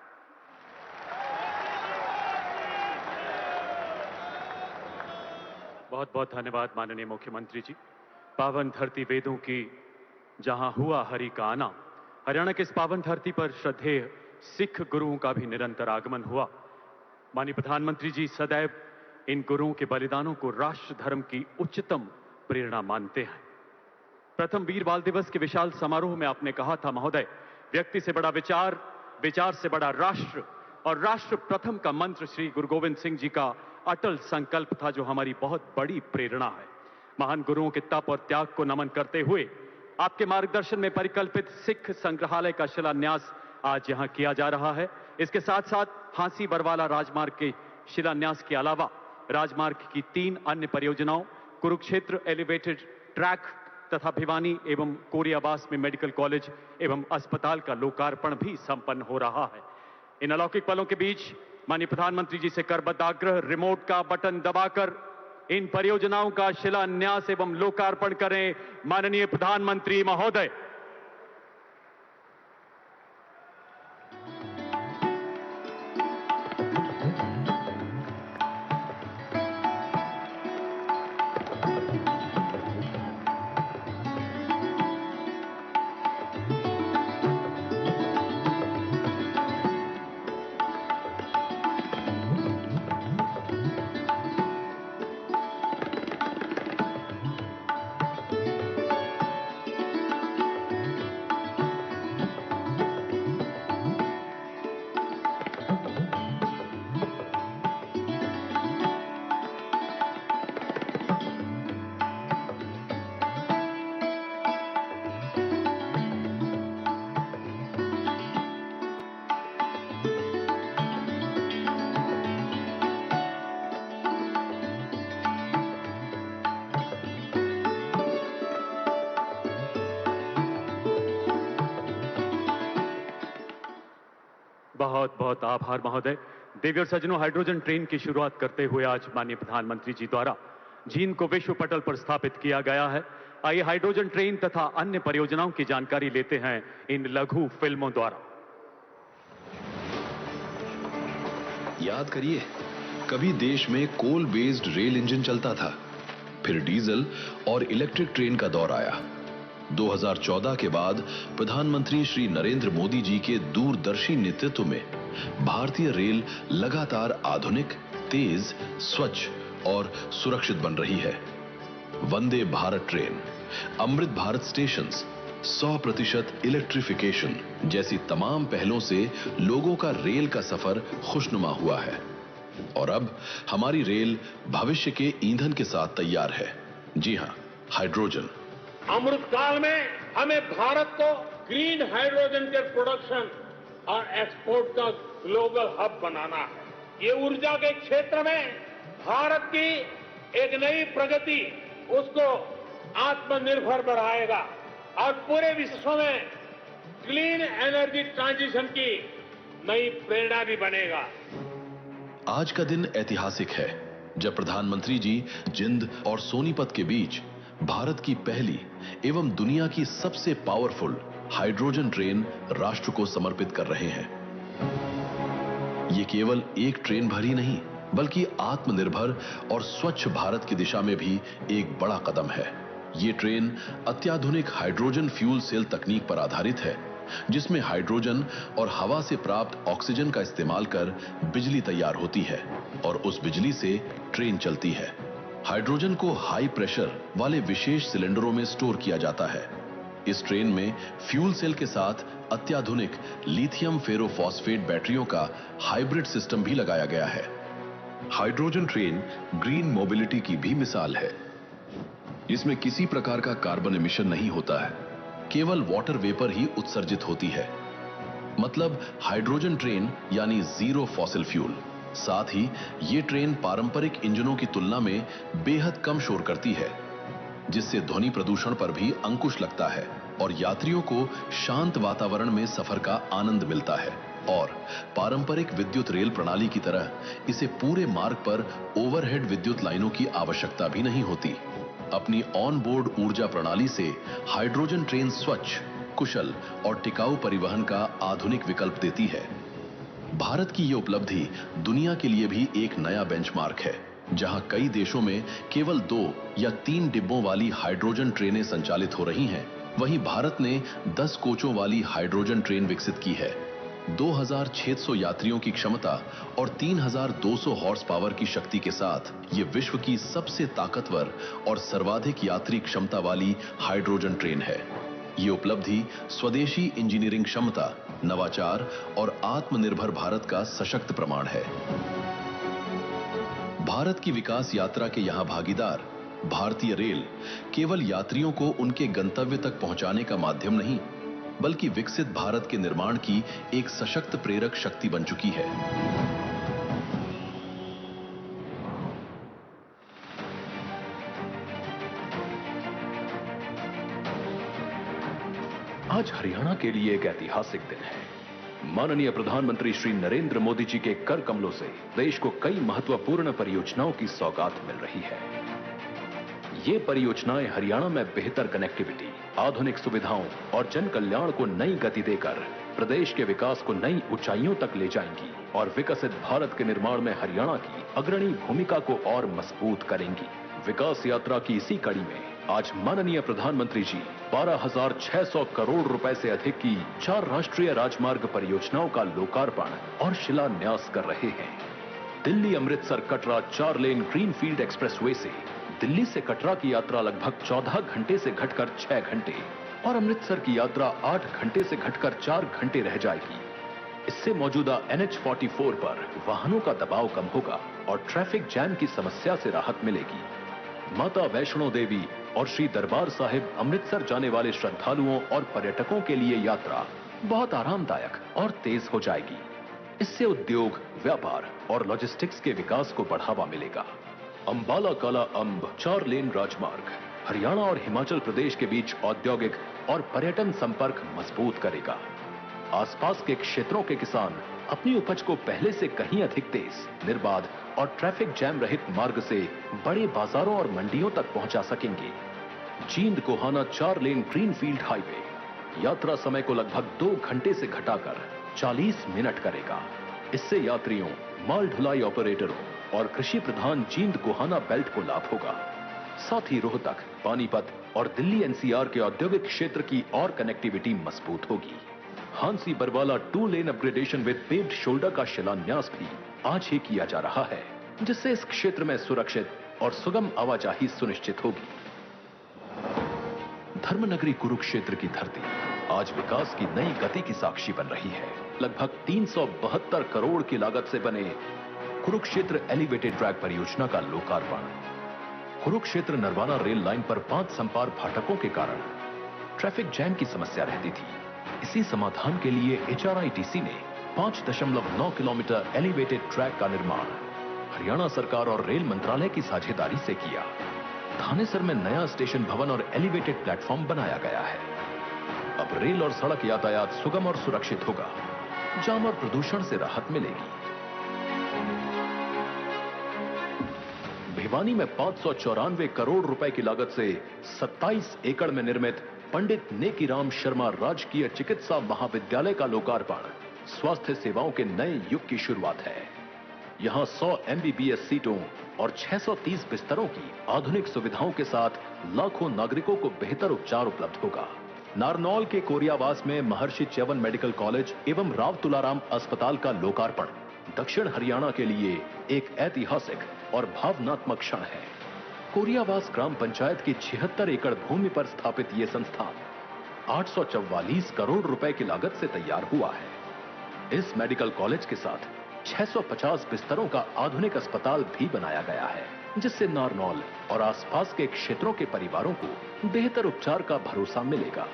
बहुत बहुत धन्यवाद माननीय मुख्यमंत्री जी। पावन धरती वेदों की जहां हुआ हरि का आना, हरियाणा के इस पावन धरती पर श्रद्धेय सिख गुरुओं का भी निरंतर आगमन हुआ। माननीय प्रधानमंत्री जी सदैव इन गुरुओं के बलिदानों को राष्ट्र धर्म की उच्चतम प्रेरणा मानते हैं। प्रथम वीर बाल दिवस के विशाल समारोह में आपने कहा था, महोदय, व्यक्ति से बड़ा विचार, विचार से बड़ा राष्ट्र, और राष्ट्र प्रथम का मंत्र श्री गुरु गोविंद सिंह जी का अटल संकल्प था, जो हमारी बहुत बड़ी प्रेरणा है। महान गुरुओं के तप और त्याग को नमन करते हुए आपके मार्गदर्शन में परिकल्पित सिख संग्रहालय का शिलान्यास आज यहां किया जा रहा है। इसके साथ साथ हांसी बरवाला राजमार्ग के शिलान्यास के अलावा राजमार्ग की 3 अन्य परियोजनाओं, कुरुक्षेत्र एलिवेटेड ट्रैक तथा भिवानी एवं कोरियावास में मेडिकल कॉलेज एवं अस्पताल का लोकार्पण भी संपन्न हो रहा है। इन अलौकिक पलों के बीच माननीय प्रधानमंत्री जी से करबद्ध आग्रह, रिमोट का बटन दबाकर इन परियोजनाओं का शिलान्यास एवं लोकार्पण करें। माननीय प्रधानमंत्री महोदय। बहुत बहुत आभार महोदय। देवी और सज्जनों, हाइड्रोजन ट्रेन की शुरुआत करते हुए आज माननीय प्रधानमंत्री जी द्वारा जींद को विश्व पटल पर स्थापित किया गया है। आइए हाइड्रोजन ट्रेन तथा अन्य परियोजनाओं की जानकारी लेते हैं इन लघु फिल्मों द्वारा। याद करिए, कभी देश में कोल बेस्ड रेल इंजन चलता था, फिर डीजल और इलेक्ट्रिक ट्रेन का दौर आया। 2014 के बाद प्रधानमंत्री श्री नरेंद्र मोदी जी के दूरदर्शी नेतृत्व में भारतीय रेल लगातार आधुनिक, तेज, स्वच्छ और सुरक्षित बन रही है। Vande Bharat train, Amrit Bharat stations, 100% electrification जैसी तमाम पहलों से लोगों का रेल का सफर खुशनुमा हुआ है। और अब हमारी रेल भविष्य के ईंधन के साथ तैयार है। जी हां, हाइड्रोजन। अमृतकाल में हमें भारत को ग्रीन हाइड्रोजन के प्रोडक्शन और एक्सपोर्ट का ग्लोबल हब बनाना है। ये ऊर्जा के क्षेत्र में भारत की एक नई प्रगति उसको आत्मनिर्भर बनाएगा और पूरे विश्व में क्लीन एनर्जी ट्रांजिशन की नई प्रेरणा भी बनेगा। आज का दिन ऐतिहासिक है जब प्रधानमंत्री जी जिंद और सोनीपत के बीच भारत की पहली एवं दुनिया की सबसे पावरफुल हाइड्रोजन ट्रेन राष्ट्र को समर्पित कर रहे हैं। ये केवल एक ट्रेन भर ही नहीं बल्कि आत्मनिर्भर और स्वच्छ भारत की दिशा में भी एक बड़ा कदम है। ये ट्रेन अत्याधुनिक हाइड्रोजन फ्यूल सेल तकनीक पर आधारित है, जिसमें हाइड्रोजन और हवा से प्राप्त ऑक्सीजन का इस्तेमाल कर बिजली तैयार होती है और उस बिजली से ट्रेन चलती है। हाइड्रोजन को हाई प्रेशर वाले विशेष सिलेंडरों में स्टोर किया जाता है। इस ट्रेन में फ्यूल सेल के साथ अत्याधुनिक लिथियम फेरोफॉस्फेट बैटरियों का हाइब्रिड सिस्टम भी लगाया गया है। हाइड्रोजन ट्रेन ग्रीन मोबिलिटी की भी मिसाल है। इसमें किसी प्रकार का कार्बन एमिशन नहीं होता है, केवल वाटर वेपर ही उत्सर्जित होती है। मतलब हाइड्रोजन ट्रेन यानी जीरो फॉसिल फ्यूल। साथ ही ये ट्रेन पारंपरिक इंजनों की तुलना में बेहद कम शोर करती है, जिससे ध्वनि प्रदूषण पर भी अंकुश लगता है और यात्रियों को शांत वातावरण में सफर का आनंद मिलता है। और पारंपरिक विद्युत रेल प्रणाली की तरह इसे पूरे मार्ग पर ओवरहेड विद्युत लाइनों की आवश्यकता भी नहीं होती। अपनी ऑन बोर्ड ऊर्जा प्रणाली से हाइड्रोजन ट्रेन स्वच्छ, कुशल और टिकाऊ परिवहन का आधुनिक विकल्प देती है। भारत की यह उपलब्धि दुनिया के लिए भी एक नया बेंचमार्क है, जहां कई देशों में केवल 2 या 3 डिब्बों वाली हाइड्रोजन ट्रेनें संचालित हो रही हैं। वहीं भारत ने 10 कोचों वाली हाइड्रोजन ट्रेन विकसित की है। 2600 यात्रियों की क्षमता और 3200 हॉर्स पावर की शक्ति के साथ ये विश्व की सबसे ताकतवर और सर्वाधिक यात्री क्षमता वाली हाइड्रोजन ट्रेन है। ये उपलब्धि स्वदेशी इंजीनियरिंग क्षमता, नवाचार और आत्मनिर्भर भारत का सशक्त प्रमाण है। भारत की विकास यात्रा के यहां भागीदार भारतीय रेल केवल यात्रियों को उनके गंतव्य तक पहुंचाने का माध्यम नहीं, बल्कि विकसित भारत के निर्माण की एक सशक्त प्रेरक शक्ति बन चुकी है। आज हरियाणा के लिए एक ऐतिहासिक दिन है। माननीय प्रधानमंत्री श्री नरेंद्र मोदी जी के कर कमलों से देश को कई महत्वपूर्ण परियोजनाओं की सौगात मिल रही है। ये परियोजनाएं हरियाणा में बेहतर कनेक्टिविटी, आधुनिक सुविधाओं और जन कल्याण को नई गति देकर प्रदेश के विकास को नई ऊंचाइयों तक ले जाएंगी और विकसित भारत के निर्माण में हरियाणा की अग्रणी भूमिका को और मजबूत करेंगी। विकास यात्रा की इसी कड़ी में आज माननीय प्रधानमंत्री जी 12,600 करोड़ रुपए से अधिक की 4 राष्ट्रीय राजमार्ग परियोजनाओं का लोकार्पण और शिलान्यास कर रहे हैं। Delhi Amritsar Katra 4 lane greenfield expressway से दिल्ली से कटरा की यात्रा लगभग 14 घंटे से घटकर 6 घंटे और अमृतसर की यात्रा 8 घंटे से घटकर 4 घंटे रह जाएगी। इससे मौजूदा NH44 पर वाहनों का दबाव कम होगा और ट्रैफिक जैम की समस्या से राहत मिलेगी। माता वैष्णो देवी और श्री दरबार साहिब अमृतसर जाने वाले श्रद्धालुओं और पर्यटकों के लिए यात्रा बहुत आरामदायक और तेज हो जाएगी। इससे उद्योग, व्यापार और लॉजिस्टिक्स के विकास को बढ़ावा मिलेगा। अंबाला काला अंब 4 लेन राजमार्ग हरियाणा और हिमाचल प्रदेश के बीच औद्योगिक और पर्यटन संपर्क मजबूत करेगा। आसपास के क्षेत्रों के किसान अपनी उपज को पहले से कहीं अधिक तेज, निर्बाध और ट्रैफिक जैम रहित मार्ग से बड़े बाजारों और मंडियों तक पहुंचा सकेंगे। Jind Gohana 4 lane greenfield highway यात्रा समय को लगभग 2 घंटे से घटाकर 40 मिनट करेगा। इससे यात्रियों, माल ढुलाई ऑपरेटरों और कृषि प्रधान जींद गोहाना बेल्ट को लाभ होगा। साथ ही रोहतक, पानीपत और दिल्ली NCR के औद्योगिक क्षेत्र की और कनेक्टिविटी मजबूत होगी। हांसी बरवाला 2 लेन अपग्रेडेशन विद पेव्ड शोल्डर का शिलान्यास भी आज ही किया जा रहा है, जिससे इस क्षेत्र में सुरक्षित और सुगम आवाजाही सुनिश्चित होगी। धर्मनगरी कुरुक्षेत्र की धरती आज विकास की नई गति की साक्षी बन रही है। लगभग 372 करोड़ की लागत से बने कुरुक्षेत्र एलिवेटेड ट्रैक परियोजना का लोकार्पण। कुरुक्षेत्र नरवाना रेल लाइन पर 5 संपार फाटकों के कारण ट्रैफिक जैम की समस्या रहती थी। इसी समाधान के लिए HRITC ने 5.9 किलोमीटर एलिवेटेड ट्रैक का निर्माण हरियाणा सरकार और रेल मंत्रालय की साझेदारी से किया। थानेसर में नया स्टेशन भवन और एलिवेटेड प्लेटफॉर्म बनाया गया है। अब रेल और सड़क यातायात सुगम और सुरक्षित होगा। जाम और प्रदूषण से राहत मिलेगी। भिवानी में 594 करोड़ रुपए की लागत से 27 एकड़ में निर्मित पंडित नेकीराम शर्मा राजकीय चिकित्सा महाविद्यालय का लोकार्पण स्वास्थ्य सेवाओं के नए युग की शुरुआत है। यहां 100 MBBS सीटों और 630 बिस्तरों की आधुनिक सुविधाओं के साथ लाखों नागरिकों को बेहतर उपचार उपलब्ध होगा। नारनौल के कोरियावास में महर्षि च्यवन मेडिकल कॉलेज एवं राव तुलाराम अस्पताल का लोकार्पण दक्षिण हरियाणा के लिए एक ऐतिहासिक और भावनात्मक क्षण है। कोरियावास ग्राम पंचायत की 76 एकड़ भूमि पर स्थापित यह संस्थान 844 करोड़ रुपए की लागत से तैयार हुआ है। इस मेडिकल कॉलेज के साथ 650 बिस्तरों का आधुनिक अस्पताल भी बनाया गया है, जिससे नारनौल और आसपास के क्षेत्रों के परिवारों को बेहतर उपचार का भरोसा मिलेगा।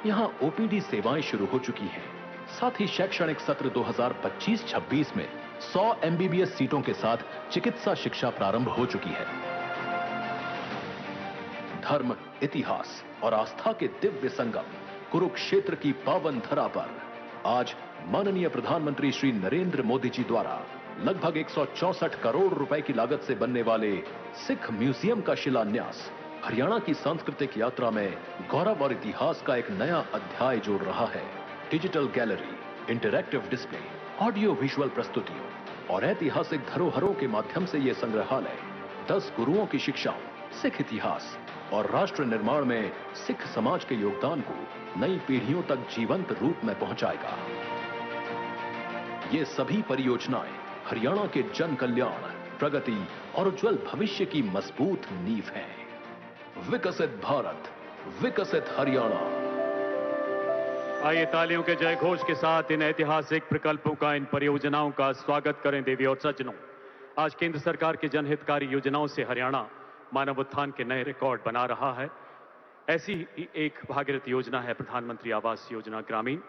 यहां OPD सेवाएं शुरू हो चुकी हैं। साथ ही शैक्षणिक सत्र 2025-26 में 100 MBBS सीटों के साथ चिकित्सा शिक्षा प्रारंभ हो चुकी है। धर्म, इतिहास और आस्था के दिव्य संगम कुरुक्षेत्र की पावन धरा पर आज माननीय प्रधानमंत्री श्री नरेंद्र मोदी जी द्वारा लगभग 164 करोड़ रुपए की लागत से बनने वाले सिख म्यूजियम का शिलान्यास हरियाणा की सांस्कृतिक यात्रा में गौरव और इतिहास का एक नया अध्याय जोड़ रहा है। Digital gallery, interactive display, audio visual प्रस्तुतियों और ऐतिहासिक धरोहरों के माध्यम से यह संग्रहालय 10 गुरुओं की शिक्षाओं, सिख इतिहास और राष्ट्र निर्माण में सिख समाज के योगदान को नई पीढ़ियों तक जीवंत रूप में पहुंचाएगा। ये सभी परियोजनाएं हरियाणा के जन कल्याण, प्रगति और उज्जवल भविष्य की मजबूत नींव है। विकसित भारत, विकसित हरियाणा। आइए तालियों के जय घोष के साथ इन ऐतिहासिक प्रकल्पों का, इन परियोजनाओं का स्वागत करें। देवी और सज्जनों, आज केंद्र सरकार की जनहितकारी योजनाओं से हरियाणा मानव उत्थान के नए रिकॉर्ड बना रहा है। ऐसी ही एक भागीरथ योजना है प्रधानमंत्री आवास योजना ग्रामीण,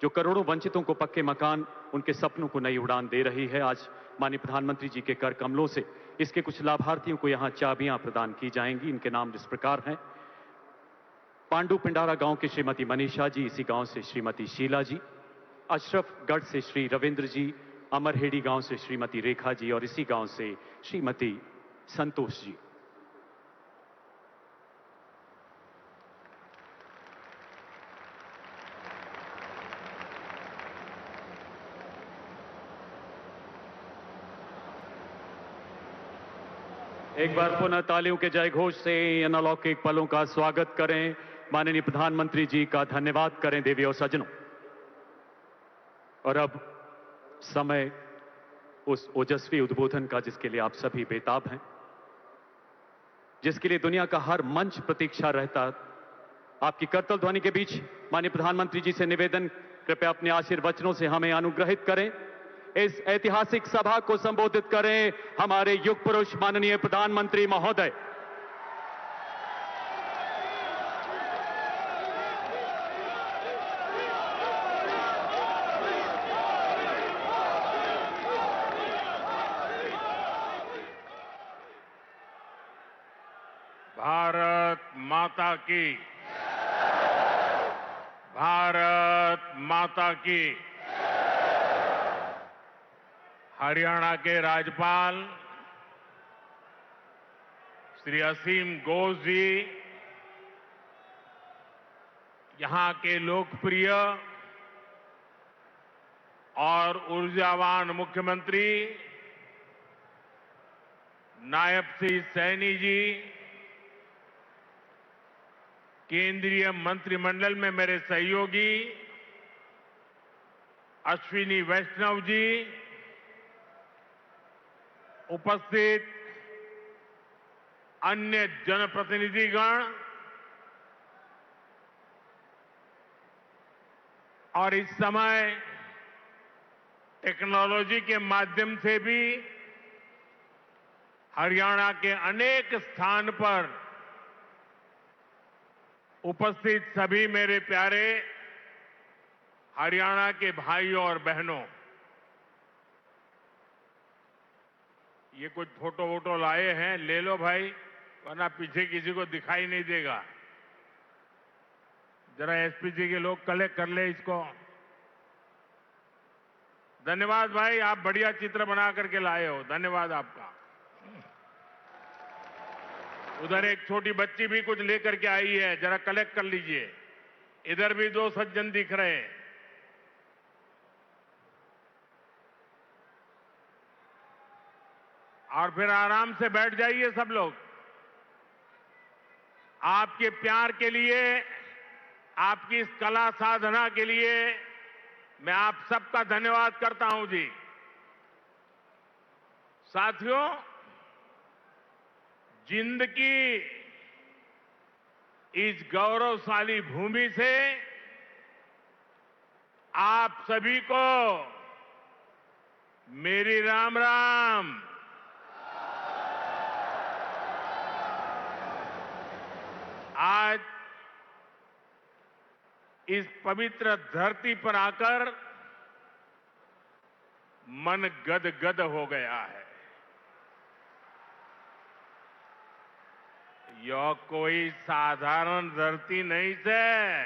जो करोड़ों वंचितों को पक्के मकान, उनके सपनों को नई उड़ान दे रही है। आज माननीय प्रधानमंत्री जी के कर कमलों से इसके कुछ लाभार्थियों को यहां चाबियां प्रदान की जाएंगी। इनके नाम इस प्रकार हैं। पांडु पिंडारा गांव की श्रीमती मनीषा जी, इसी गांव से श्रीमती शीला जी, अशरफगढ़ से श्री रविंद्र जी, अमरहेड़ी गांव से श्रीमती रेखा जी और इसी गांव से श्रीमती संतोष जी। एक बार पुनः तालियों के जय घोष से इन अलौकिक पलों का स्वागत करें। माननीय प्रधानमंत्री जी का धन्यवाद करें। देवी और सज्जनों, और अब समय उस ओजस्वी उद्बोधन का जिसके लिए आप सभी बेताब हैं, जिसके लिए दुनिया का हर मंच प्रतीक्षा रहता। आपकी करतल ध्वनि के बीच माननीय प्रधानमंत्री जी से निवेदन, कृपया अपने आशीर्वचनों से हमें अनुग्रहित करें। इस ऐतिहासिक सभा को संबोधित करें हमारे युग पुरुष माननीय प्रधानमंत्री महोदय। भारत माता की, भारत माता की। हरियाणा के राज्यपाल श्री असीम घोष जी, यहां के लोकप्रिय और ऊर्जावान मुख्यमंत्री नायब सिंह सैनी जी, केंद्रीय मंत्रिमंडल में मेरे सहयोगी अश्विनी वैष्णव जी, उपस्थित अन्य जनप्रतिनिधिगण, और इस समय टेक्नोलॉजी के माध्यम से भी हरियाणा के अनेक स्थान पर उपस्थित सभी मेरे प्यारे हरियाणा के भाइयों और बहनों, ये कुछ फोटो वोटो लाए हैं, ले लो भाई, वरना पीछे किसी को दिखाई नहीं देगा। जरा एसपी जी के लोग कलेक्ट कर ले इसको। धन्यवाद भाई, आप बढ़िया चित्र बना करके लाए हो, धन्यवाद आपका। उधर एक छोटी बच्ची भी कुछ लेकर के आई है, जरा कलेक्ट कर लीजिए। इधर भी दो सज्जन दिख रहे हैं। और फिर आराम से बैठ जाइए सब लोग। आपके प्यार के लिए, आपकी इस कला साधना के लिए मैं आप सबका धन्यवाद करता हूं जी। साथियों, जिंद की इस गौरवशाली भूमि से आप सभी को मेरी राम राम। आज इस पवित्र धरती पर आकर मन गदगद हो गया है। यह कोई साधारण धरती नहीं है।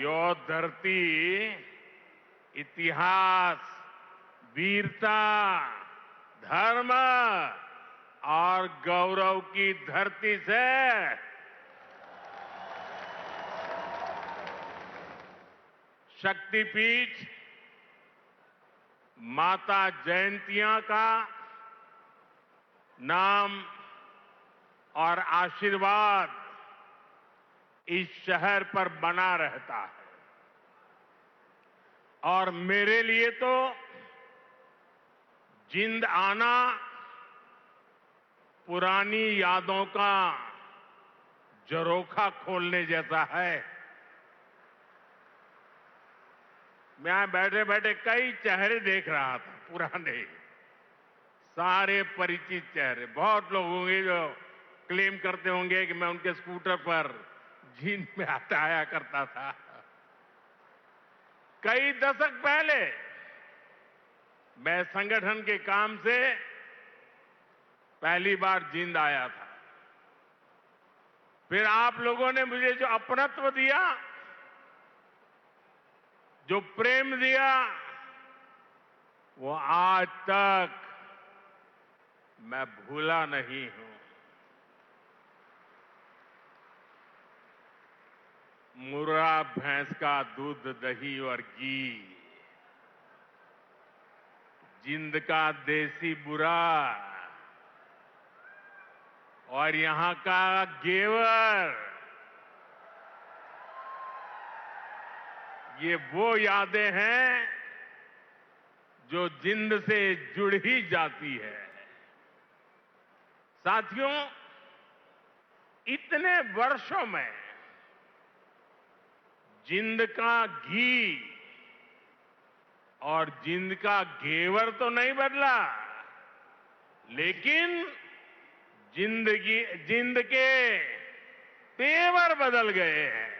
यह धरती इतिहास, वीरता, धर्म और गौरव की धरती से शक्तिपीठ माता जयंतिया का नाम और आशीर्वाद इस शहर पर बना रहता है। और मेरे लिए तो जिंद आना पुरानी यादों का झरोखा खोलने जैसा है। मैं यहां बैठे बैठे कई चेहरे देख रहा था, पुराने, सारे परिचित चेहरे। बहुत लोग होंगे जो क्लेम करते होंगे कि मैं उनके स्कूटर पर जींद में आया करता था। कई दशक पहले मैं संगठन के काम से पहली बार जींद आया था। फिर आप लोगों ने मुझे जो अपनत्व दिया, जो प्रेम दिया, वो आज तक मैं भूला नहीं हूं। मुर्रा भैंस का दूध, दही और घी, जिंद का देसी बुरा और यहां का घेवर, ये वो यादें हैं जो जिंद से जुड़ ही जाती है। साथियों, इतने वर्षों में जिंद का घी और जिंद का घेवर तो नहीं बदला, लेकिन जिंद के तेवर बदल गए हैं।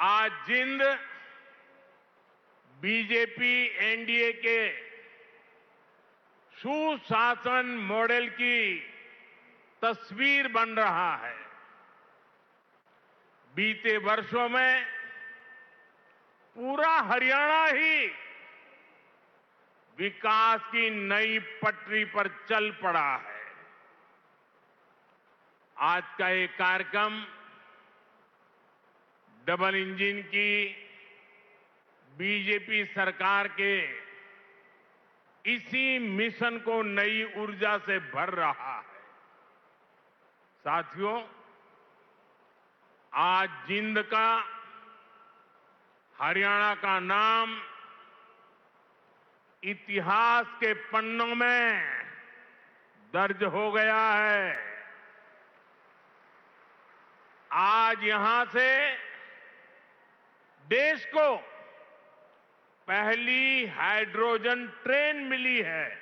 आज जिंद बीजेपी एनडीए के सुशासन मॉडल की तस्वीर बन रहा है। बीते वर्षों में पूरा हरियाणा ही विकास की नई पटरी पर चल पड़ा है। आज का ये कार्यक्रम डबल इंजन की बीजेपी सरकार के इसी मिशन को नई ऊर्जा से भर रहा है। साथियों, आज जिंद का, हरियाणा का नाम इतिहास के पन्नों में दर्ज हो गया है। आज यहां से देश को पहली हाइड्रोजन ट्रेन मिली है।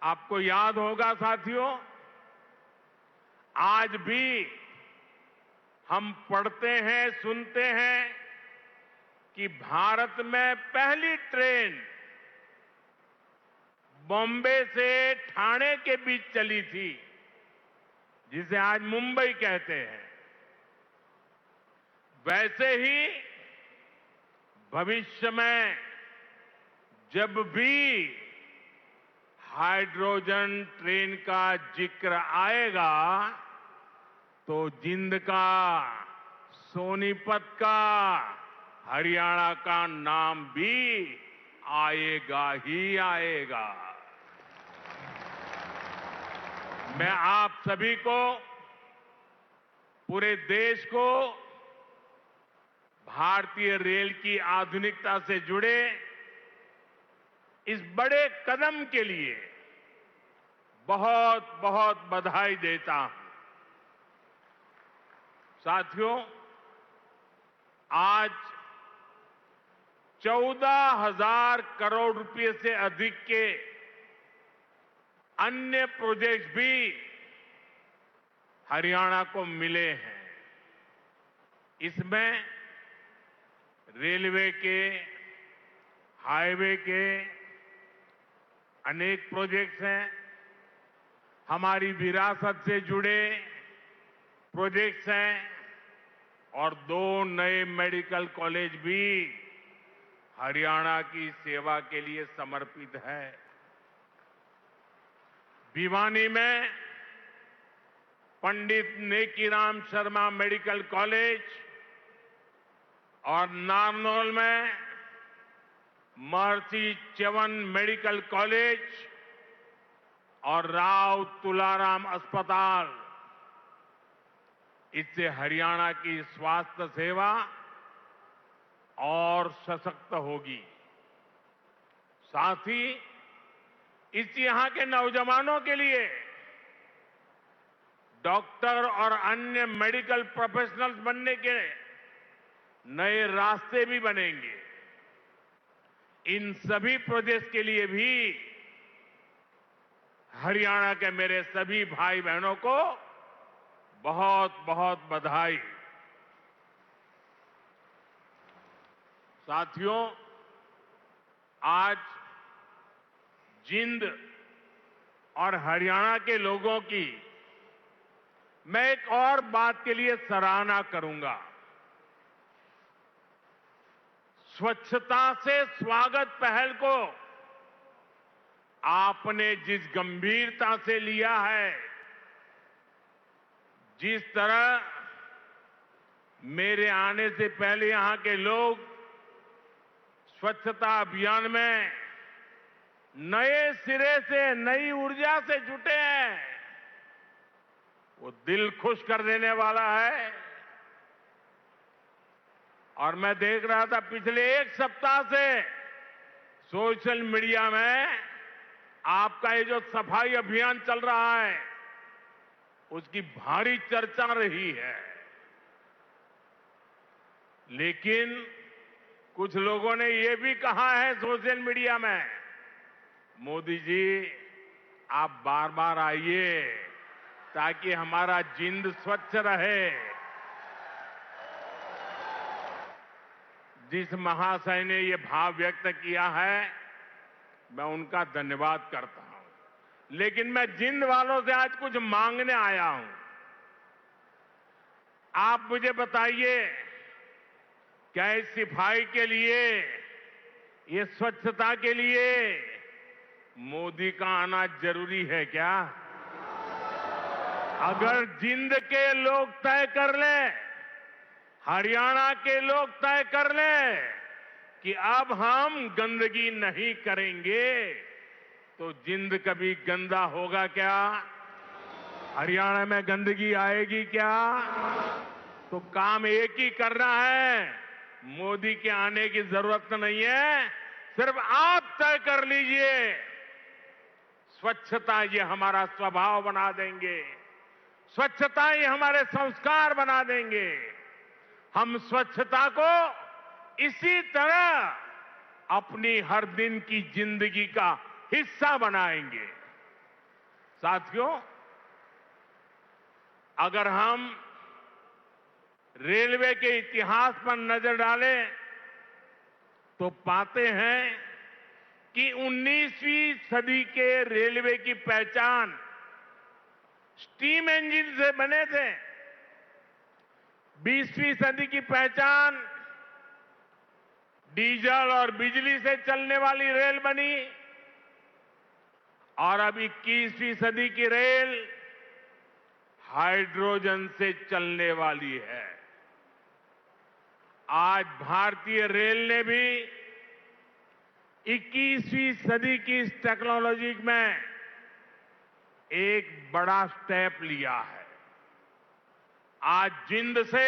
आपको याद होगा साथियों, आज भी हम पढ़ते हैं, सुनते हैं कि भारत में पहली ट्रेन बॉम्बे से ठाणे के बीच चली थी, जिसे आज मुंबई कहते हैं। वैसे ही भविष्य में जब भी हाइड्रोजन ट्रेन का जिक्र आएगा तो जिंद का, सोनीपत का, हरियाणा का नाम भी आएगा ही आएगा। मैं आप सभी को, पूरे देश को भारतीय रेल की आधुनिकता से जुड़े इस बड़े कदम के लिए बहुत बहुत बधाई देता हूं। साथियों, आज 14,000 करोड़ रुपए से अधिक के अन्य प्रोजेक्ट्स भी हरियाणा को मिले हैं। इसमें रेलवे के, हाईवे के अनेक प्रोजेक्ट्स हैं, हमारी विरासत से जुड़े प्रोजेक्ट्स हैं और 2 नए मेडिकल कॉलेज भी हरियाणा की सेवा के लिए समर्पित है। भिवानी में पंडित नेकीराम शर्मा मेडिकल कॉलेज और नारनौल में महर्षि च्यवन मेडिकल कॉलेज और राव तुलाराम अस्पताल, इससे हरियाणा की स्वास्थ्य सेवा और सशक्त होगी। साथ ही इससे यहां के नौजवानों के लिए डॉक्टर और अन्य मेडिकल प्रोफेशनल्स बनने के नए रास्ते भी बनेंगे। इन सभी प्रोजेक्ट्स के लिए भी हरियाणा के मेरे सभी भाई बहनों को बहुत बहुत बधाई। साथियों, आज जिंद और हरियाणा के लोगों की मैं एक और बात के लिए सराहना करूंगा। स्वच्छता से स्वागत पहल को आपने जिस गंभीरता से लिया है, जिस तरह मेरे आने से पहले यहां के लोग स्वच्छता अभियान में नए सिरे से, नई ऊर्जा से जुटे हैं, वो दिल खुश कर देने वाला है। और मैं देख रहा था पिछले 1 सप्ताह से सोशल मीडिया में आपका ये जो सफाई अभियान चल रहा है, उसकी भारी चर्चा रही है। लेकिन कुछ लोगों ने ये भी कहा है सोशल मीडिया में, मोदी जी आप बार बार आइए ताकि हमारा जिंद स्वच्छ रहे। जिस महाशय ने ये भाव व्यक्त किया है, मैं उनका धन्यवाद करता हूं। लेकिन मैं जिंद वालों से आज कुछ मांगने आया हूं। आप मुझे बताइए, क्या इस सफाई के लिए, ये स्वच्छता के लिए मोदी का आना जरूरी है क्या? अगर जिंद के लोग तय कर लें, हरियाणा के लोग तय कर लें कि अब हम गंदगी नहीं करेंगे, तो जिंद कभी गंदा होगा क्या? हरियाणा में गंदगी आएगी क्या? तो काम एक ही करना है, मोदी के आने की जरूरत नहीं है, सिर्फ आप तय कर लीजिए। स्वच्छता ये हमारा स्वभाव बना देंगे। स्वच्छता ही हमारे संस्कार बना देंगे। हम स्वच्छता को इसी तरह अपनी हर दिन की जिंदगी का हिस्सा बनाएंगे। साथियों, अगर हम रेलवे के इतिहास पर नजर डालें तो पाते हैं कि 19वीं सदी के रेलवे की पहचान स्टीम इंजन से बने थे। 20वीं सदी की पहचान डीजल और बिजली से चलने वाली रेल बनी और अब 21वीं सदी की रेल हाइड्रोजन से चलने वाली है। आज भारतीय रेल ने भी 21वीं सदी की इस टेक्नोलॉजी में एक बड़ा स्टेप लिया है। आज जिंद से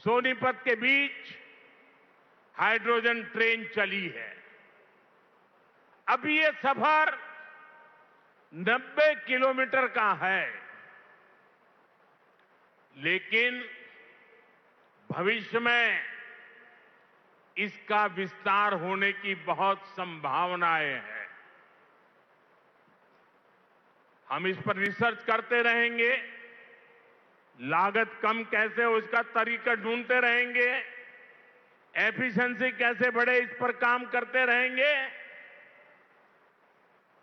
सोनीपत के बीच हाइड्रोजन ट्रेन चली है। अभी ये सफर 90 किलोमीटर का है, लेकिन भविष्य में इसका विस्तार होने की बहुत संभावनाएं हैं। हम इस पर रिसर्च करते रहेंगे, लागत कम कैसे हो इसका तरीका ढूंढते रहेंगे, एफिशिएंसी कैसे बढ़े इस पर काम करते रहेंगे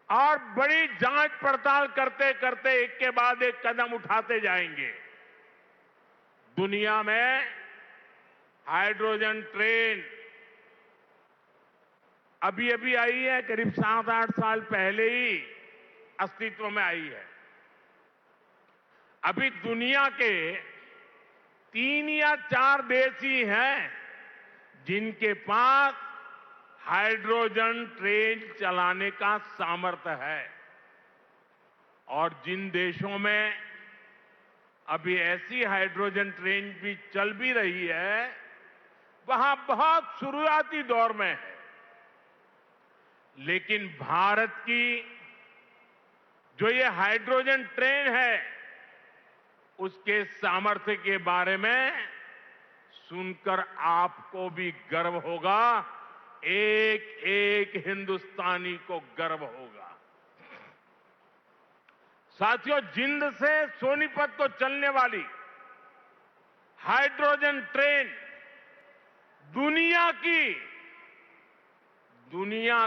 और बड़ी जांच पड़ताल करते करते एक के बाद एक कदम उठाते जाएंगे। दुनिया में हाइड्रोजन ट्रेन अभी अभी आई है, करीब 7-8 साल पहले ही अस्तित्व में आई है। अभी दुनिया के 3 या 4 देश ही हैं जिनके पास हाइड्रोजन ट्रेन चलाने का सामर्थ्य है और जिन देशों में अभी ऐसी हाइड्रोजन ट्रेन भी चल भी रही है, वहां बहुत शुरुआती दौर में है। लेकिन भारत की जो ये हाइड्रोजन ट्रेन है, उसके सामर्थ्य के बारे में सुनकर आपको भी गर्व होगा, एक एक हिंदुस्तानी को गर्व होगा। साथियों, जिंद से सोनीपत को चलने वाली हाइड्रोजन ट्रेन दुनिया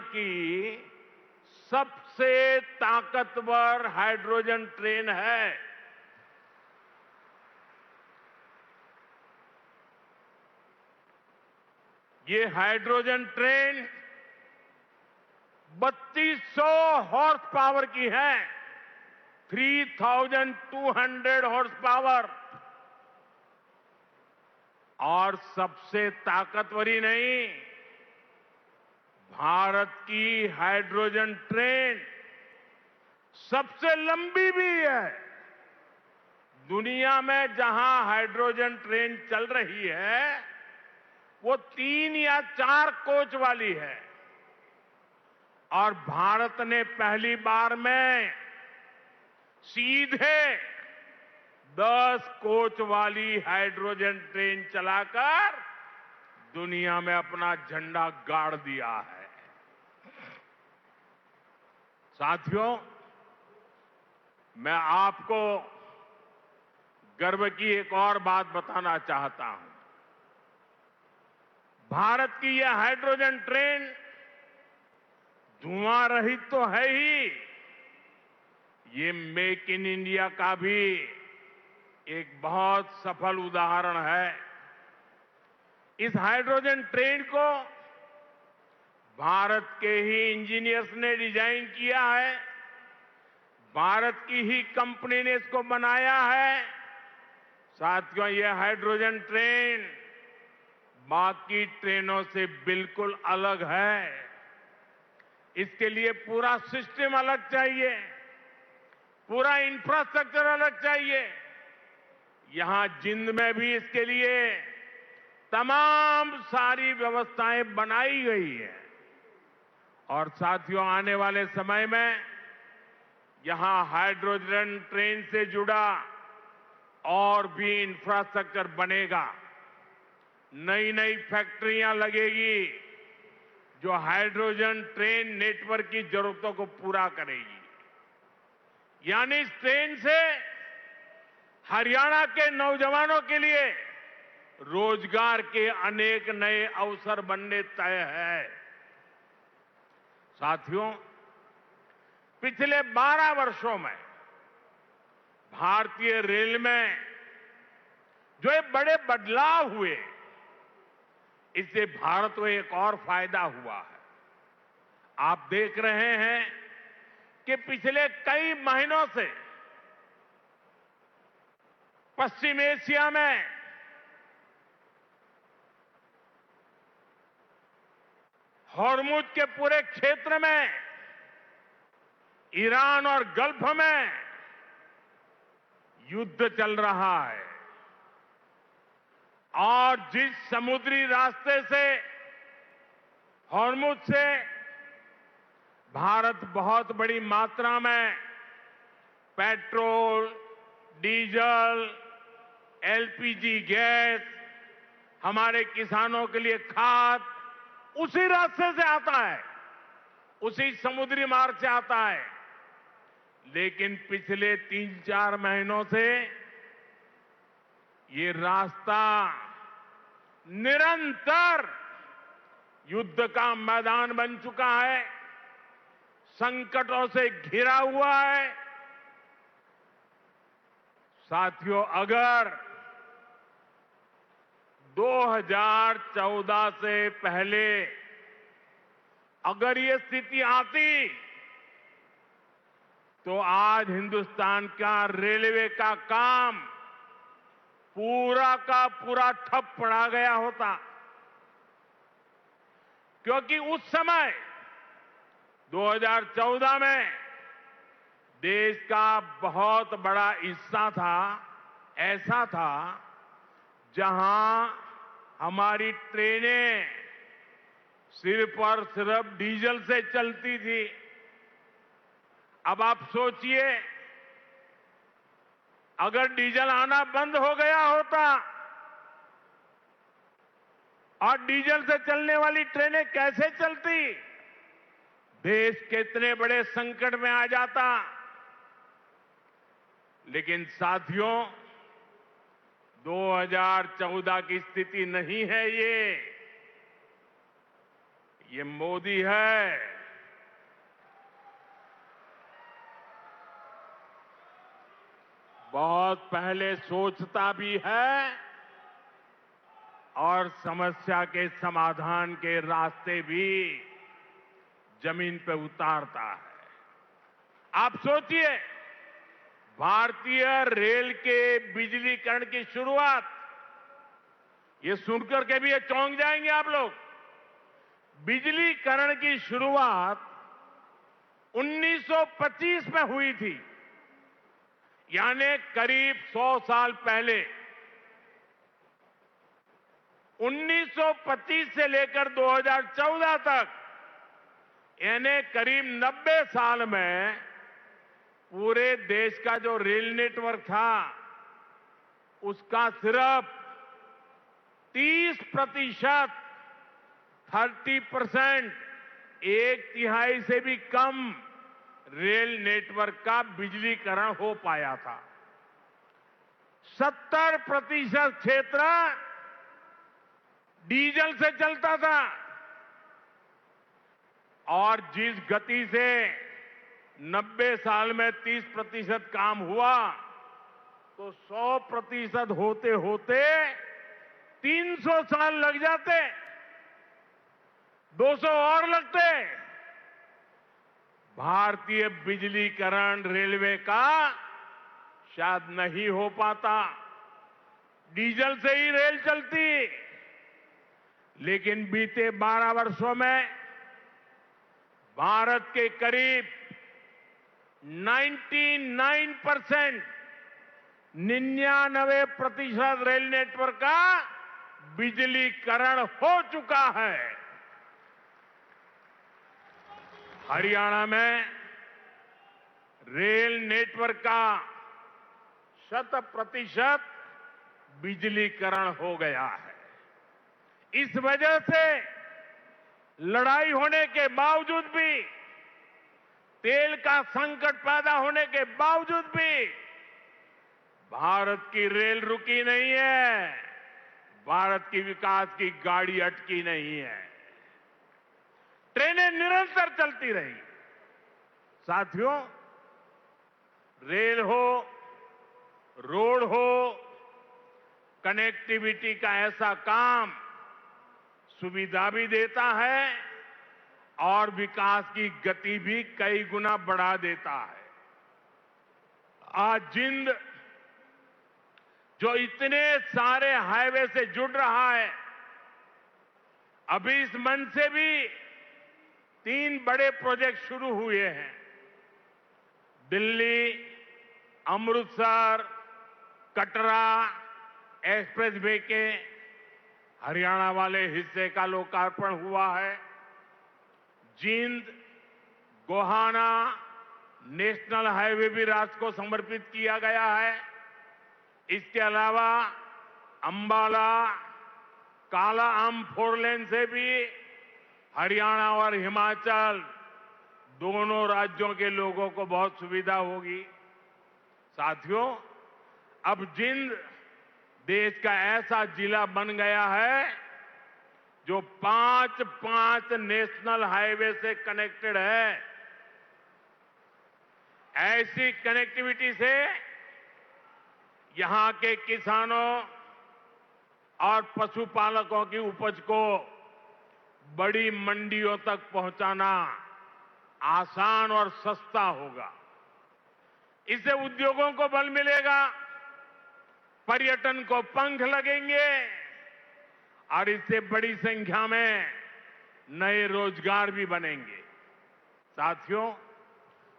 की सबसे ताकतवर हाइड्रोजन ट्रेन है। ये हाइड्रोजन ट्रेन 3200 हॉर्स पावर की है, 3200 हॉर्स पावर। और सबसे ताकतवर ही नहीं, भारत की हाइड्रोजन ट्रेन सबसे लंबी भी है। दुनिया में जहां हाइड्रोजन ट्रेन चल रही है वो 3 या 4 कोच वाली है और भारत ने पहली बार में सीधे 10 कोच वाली हाइड्रोजन ट्रेन चलाकर दुनिया में अपना झंडा गाड़ दिया है। साथियों, मैं आपको गर्व की एक और बात बताना चाहता हूं। भारत की यह हाइड्रोजन ट्रेन धुआं रहित तो है ही, ये मेक इन इंडिया का भी एक बहुत सफल उदाहरण है। इस हाइड्रोजन ट्रेन को भारत के ही इंजीनियर्स ने डिजाइन किया है, भारत की ही कंपनी ने इसको बनाया है। साथियों, यह हाइड्रोजन ट्रेन बाकी ट्रेनों से बिल्कुल अलग है। इसके लिए पूरा सिस्टम अलग चाहिए, पूरा इंफ्रास्ट्रक्चर अलग चाहिए। यहां जिंद में भी इसके लिए तमाम सारी व्यवस्थाएं बनाई गई है और साथियों, आने वाले समय में यहां हाइड्रोजन ट्रेन से जुड़ा और भी इंफ्रास्ट्रक्चर बनेगा। नई नई फैक्ट्रियां लगेगी जो हाइड्रोजन ट्रेन नेटवर्क की जरूरतों को पूरा करेगी। यानी इस ट्रेन से हरियाणा के नौजवानों के लिए रोजगार के अनेक नए अवसर बनने तय है। साथियों, पिछले 12 वर्षों में भारतीय रेल में जो ये बड़े बदलाव हुए, इससे भारत को एक और फायदा हुआ है। आप देख रहे हैं कि पिछले कई महीनों से पश्चिम एशिया में हॉर्मुज के पूरे क्षेत्र में, ईरान और गल्फ में युद्ध चल रहा है और जिस समुद्री रास्ते से, हॉर्मुज से भारत बहुत बड़ी मात्रा में पेट्रोल, डीजल, एलपीजी गैस, हमारे किसानों के लिए खाद उसी रास्ते से आता है, उसी समुद्री मार्ग से आता है। लेकिन पिछले 3-4 महीनों से ये रास्ता निरंतर युद्ध का मैदान बन चुका है, संकटों से घिरा हुआ है। साथियों, अगर 2014 से पहले अगर ये स्थिति आती तो आज हिंदुस्तान का रेलवे का काम पूरा का पूरा ठप पड़ा गया होता, क्योंकि उस समय 2014 में देश का बहुत बड़ा हिस्सा था, ऐसा था जहां हमारी ट्रेनें सिर्फ और सिर्फ डीजल से चलती थी। अब आप सोचिए, अगर डीजल आना बंद हो गया होता और डीजल से चलने वाली ट्रेनें कैसे चलती, देश कितने बड़े संकट में आ जाता। लेकिन साथियों, 2014 की स्थिति नहीं है ये मोदी है। बहुत पहले सोचता भी है और समस्या के समाधान के रास्ते भी जमीन पे उतारता है। आप सोचिए, भारतीय रेल के बिजलीकरण की शुरुआत, ये सुनकर के भी ये चौंक जाएंगे आप लोग। बिजलीकरण की शुरुआत 1925 में हुई थी, यानी करीब 100 साल पहले। 1925 से लेकर 2014 तक, यानी करीब 90 साल में पूरे देश का जो रेल नेटवर्क था, उसका सिर्फ 30%, 30%, 1/3 से भी कम रेल नेटवर्क का बिजलीकरण हो पाया था। 70% क्षेत्र डीजल से चलता था और जिस गति से 90 साल में 30% काम हुआ, तो 100% होते होते 300 साल लग जाते, 200 और लगते। भारतीय बिजलीकरण रेलवे का शायद नहीं हो पाता, डीजल से ही रेल चलती। लेकिन बीते 12 वर्षों में भारत के करीब 99%, 99% रेल नेटवर्क का बिजलीकरण हो चुका है। हरियाणा में रेल नेटवर्क का 100% बिजलीकरण हो गया है। इस वजह से लड़ाई होने के बावजूद भी, तेल का संकट पैदा होने के बावजूद भी भारत की रेल रुकी नहीं है, भारत की विकास की गाड़ी अटकी नहीं है। ट्रेनें निरंतर चलती रही। साथियों, रेल हो, रोड हो, कनेक्टिविटी का ऐसा काम सुविधा भी देता है और विकास की गति भी कई गुना बढ़ा देता है। आज जिंद जो इतने सारे हाईवे से जुड़ रहा है, अभी इस मंच से भी 3 बड़े प्रोजेक्ट शुरू हुए हैं। दिल्ली, अमृतसर, कटरा एक्सप्रेस वे के हरियाणा वाले हिस्से का लोकार्पण हुआ है। जींद गोहाना नेशनल हाईवे भी राष्ट्र को समर्पित किया गया है। इसके अलावा अंबाला काला आम 4 लेन से भी हरियाणा और हिमाचल दोनों राज्यों के लोगों को बहुत सुविधा होगी। साथियों, अब जिंद देश का ऐसा जिला बन गया है जो 5 नेशनल हाईवे से कनेक्टेड है। ऐसी कनेक्टिविटी से यहां के किसानों और पशुपालकों की उपज को बड़ी मंडियों तक पहुंचाना आसान और सस्ता होगा। इससे उद्योगों को बल मिलेगा, पर्यटन को पंख लगेंगे और इससे बड़ी संख्या में नए रोजगार भी बनेंगे। साथियों,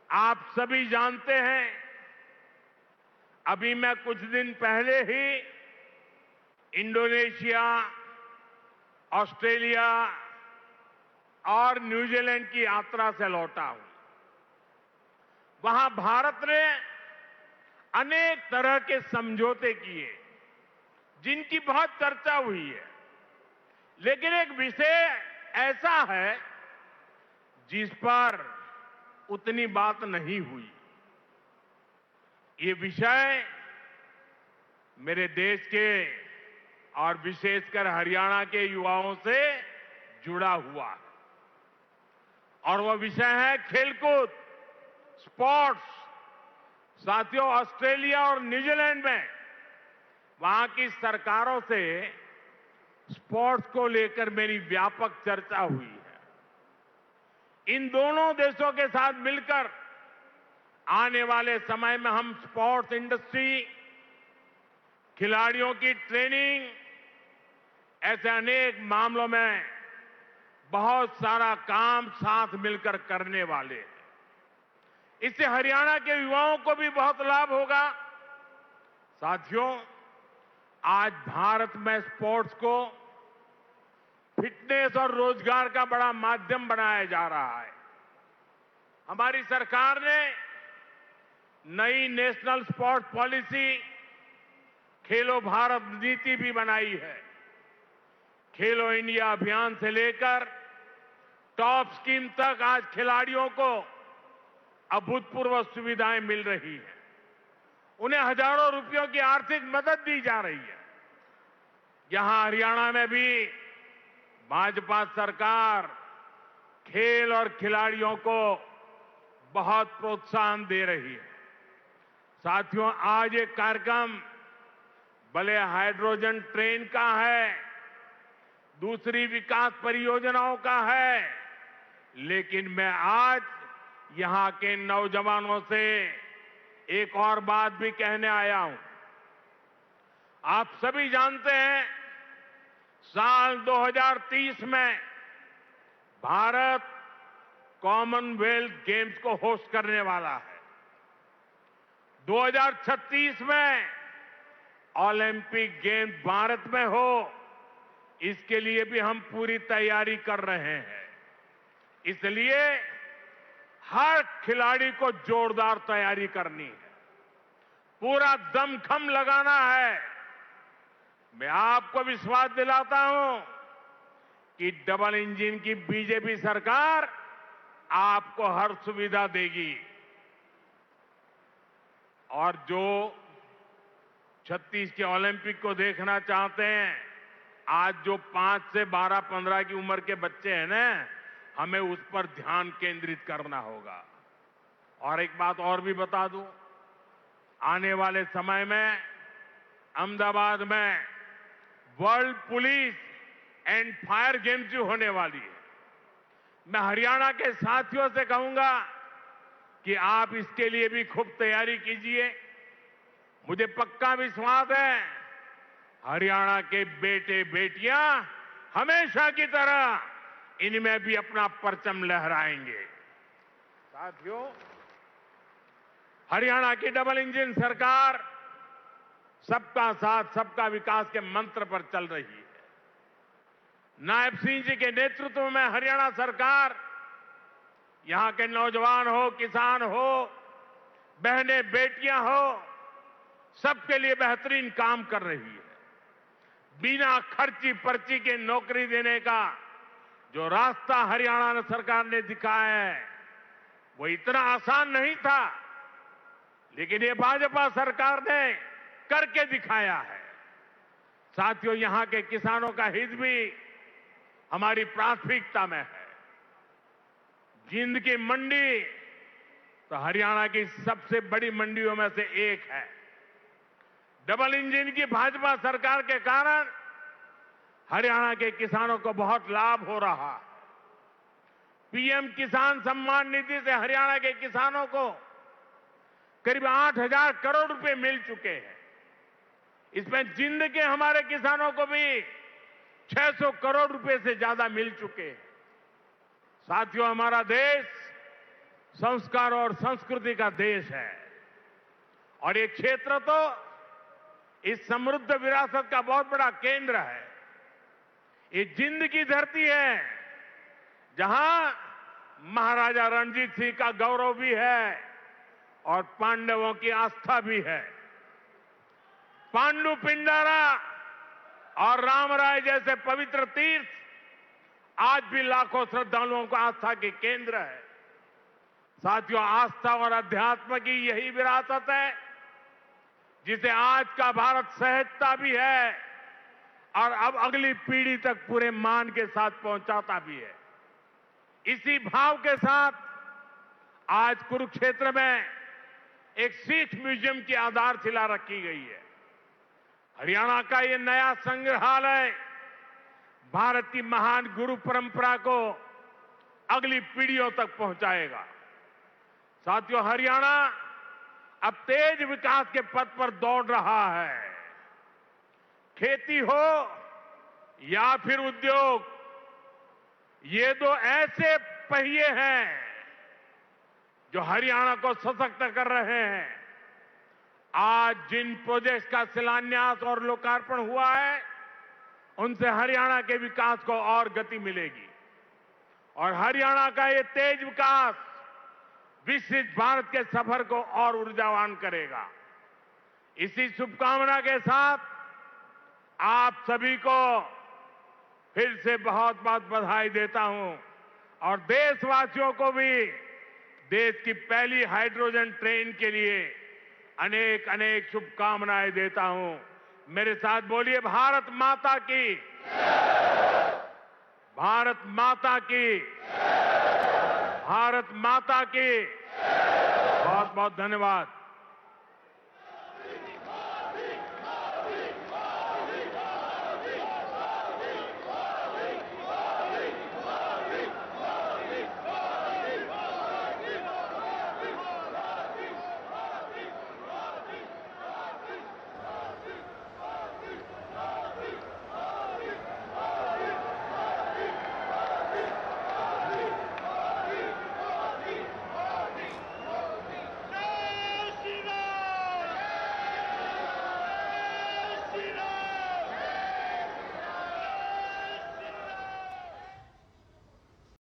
आप सभी जानते हैं, अभी मैं कुछ दिन पहले ही इंडोनेशिया, ऑस्ट्रेलिया और न्यूजीलैंड की यात्रा से लौटा हूं। वहां भारत ने अनेक तरह के समझौते किए जिनकी बहुत चर्चा हुई है, लेकिन एक विषय ऐसा है जिस पर उतनी बात नहीं हुई। ये विषय मेरे देश के और विशेषकर हरियाणा के युवाओं से जुड़ा हुआ है और वह विषय है खेलकूद, स्पोर्ट्स। साथियों, ऑस्ट्रेलिया और न्यूजीलैंड में वहां की सरकारों से स्पोर्ट्स को लेकर मेरी व्यापक चर्चा हुई है। इन दोनों देशों के साथ मिलकर आने वाले समय में हम स्पोर्ट्स इंडस्ट्री, खिलाड़ियों की ट्रेनिंग, ऐसे अनेक मामलों में बहुत सारा काम साथ मिलकर करने वाले हैं। इससे हरियाणा के युवाओं को भी बहुत लाभ होगा। साथियों, आज भारत में स्पोर्ट्स को फिटनेस और रोजगार का बड़ा माध्यम बनाया जा रहा है। हमारी सरकार ने नई नेशनल स्पोर्ट्स पॉलिसी, खेलो भारत नीति भी बनाई है। खेलो इंडिया अभियान से लेकर टॉप स्कीम तक आज खिलाड़ियों को अभूतपूर्व सुविधाएं मिल रही हैं। उन्हें हजारों रुपयों की आर्थिक मदद दी जा रही है। यहां हरियाणा में भी भाजपा सरकार खेल और खिलाड़ियों को बहुत प्रोत्साहन दे रही है। साथियों, आज ये कार्यक्रम भले हाइड्रोजन ट्रेन का है, दूसरी विकास परियोजनाओं का है, लेकिन मैं आज यहां के नौजवानों से एक और बात भी कहने आया हूं। आप सभी जानते हैं, साल 2030 में भारत कॉमनवेल्थ गेम्स को होस्ट करने वाला है। 2036 में ओलंपिक गेम्स भारत में हो, इसके लिए भी हम पूरी तैयारी कर रहे हैं। इसलिए हर खिलाड़ी को जोरदार तैयारी करनी है, पूरा दमखम लगाना है। मैं आपको विश्वास दिलाता हूं कि डबल इंजन की बीजेपी सरकार आपको हर सुविधा देगी। और जो 36 के ओलंपिक को देखना चाहते हैं, आज जो 5 से 12, 15 की उम्र के बच्चे हैं ना, हमें उस पर ध्यान केंद्रित करना होगा। और एक बात और भी बता दूं, आने वाले समय में अहमदाबाद में world police and fire games जो होने वाली है, मैं हरियाणा के साथियों से कहूंगा कि आप इसके लिए भी खूब तैयारी कीजिए। मुझे पक्का विश्वास है हरियाणा के बेटे बेटियां हमेशा की तरह इनमें भी अपना परचम लहराएंगे। साथियों, हरियाणा की डबल इंजन सरकार सबका साथ सबका विकास के मंत्र पर चल रही है। नायब सिंह जी के नेतृत्व में हरियाणा सरकार यहां के नौजवान हो, किसान हो, बहनें बेटियां हो, सबके लिए बेहतरीन काम कर रही है। बिना खर्ची पर्ची के नौकरी देने का जो रास्ता हरियाणा सरकार ने दिखाया है, वो इतना आसान नहीं था, लेकिन ये भाजपा सरकार ने करके दिखाया है। साथियों, यहां के किसानों का हित भी हमारी प्राथमिकता में है। जिंद की मंडी तो हरियाणा की सबसे बड़ी मंडियों में से एक है। डबल इंजन की भाजपा सरकार के कारण हरियाणा के किसानों को बहुत लाभ हो रहा है। पीएम किसान सम्मान निधि से हरियाणा के किसानों को करीब 8,000 करोड़ रुपए मिल चुके हैं। इसमें जिंद के हमारे किसानों को भी 600 करोड़ रुपए से ज्यादा मिल चुके हैं। साथियों, हमारा देश संस्कार और संस्कृति का देश है और ये क्षेत्र तो इस समृद्ध विरासत का बहुत बड़ा केंद्र है। ये जिंद की धरती है जहां महाराजा रणजीत सिंह का गौरव भी है और पांडवों की आस्था भी है। पांडु पिंडारा और रामराय जैसे पवित्र तीर्थ आज भी लाखों श्रद्धालुओं को आस्था के केंद्र है। साथियों, आस्था और अध्यात्म की यही विरासत है जिसे आज का भारत सहजता भी है और अब अगली पीढ़ी तक पूरे मान के साथ पहुंचाता भी है। इसी भाव के साथ आज कुरुक्षेत्र में एक सिख म्यूजियम की आधारशिला रखी गई है। हरियाणा का ये नया संग्रहालय भारत की महान गुरु परंपरा को अगली पीढ़ियों तक पहुंचाएगा। साथियों, हरियाणा अब तेज विकास के पथ पर दौड़ रहा है। खेती हो या फिर उद्योग, ये दो ऐसे पहिए हैं जो हरियाणा को सशक्त कर रहे हैं। आज जिन प्रोजेक्ट्स का शिलान्यास और लोकार्पण हुआ है, उनसे हरियाणा के विकास को और गति मिलेगी और हरियाणा का ये तेज विकास विकसित भारत के सफर को और ऊर्जावान करेगा। इसी शुभकामना के साथ आप सभी को फिर से बहुत बहुत बधाई देता हूं और देशवासियों को भी देश की पहली हाइड्रोजन ट्रेन के लिए अनेक अनेक शुभकामनाएं देता हूं। मेरे साथ बोलिए, भारत माता की, भारत माता की, भारत माता की। बहुत बहुत धन्यवाद।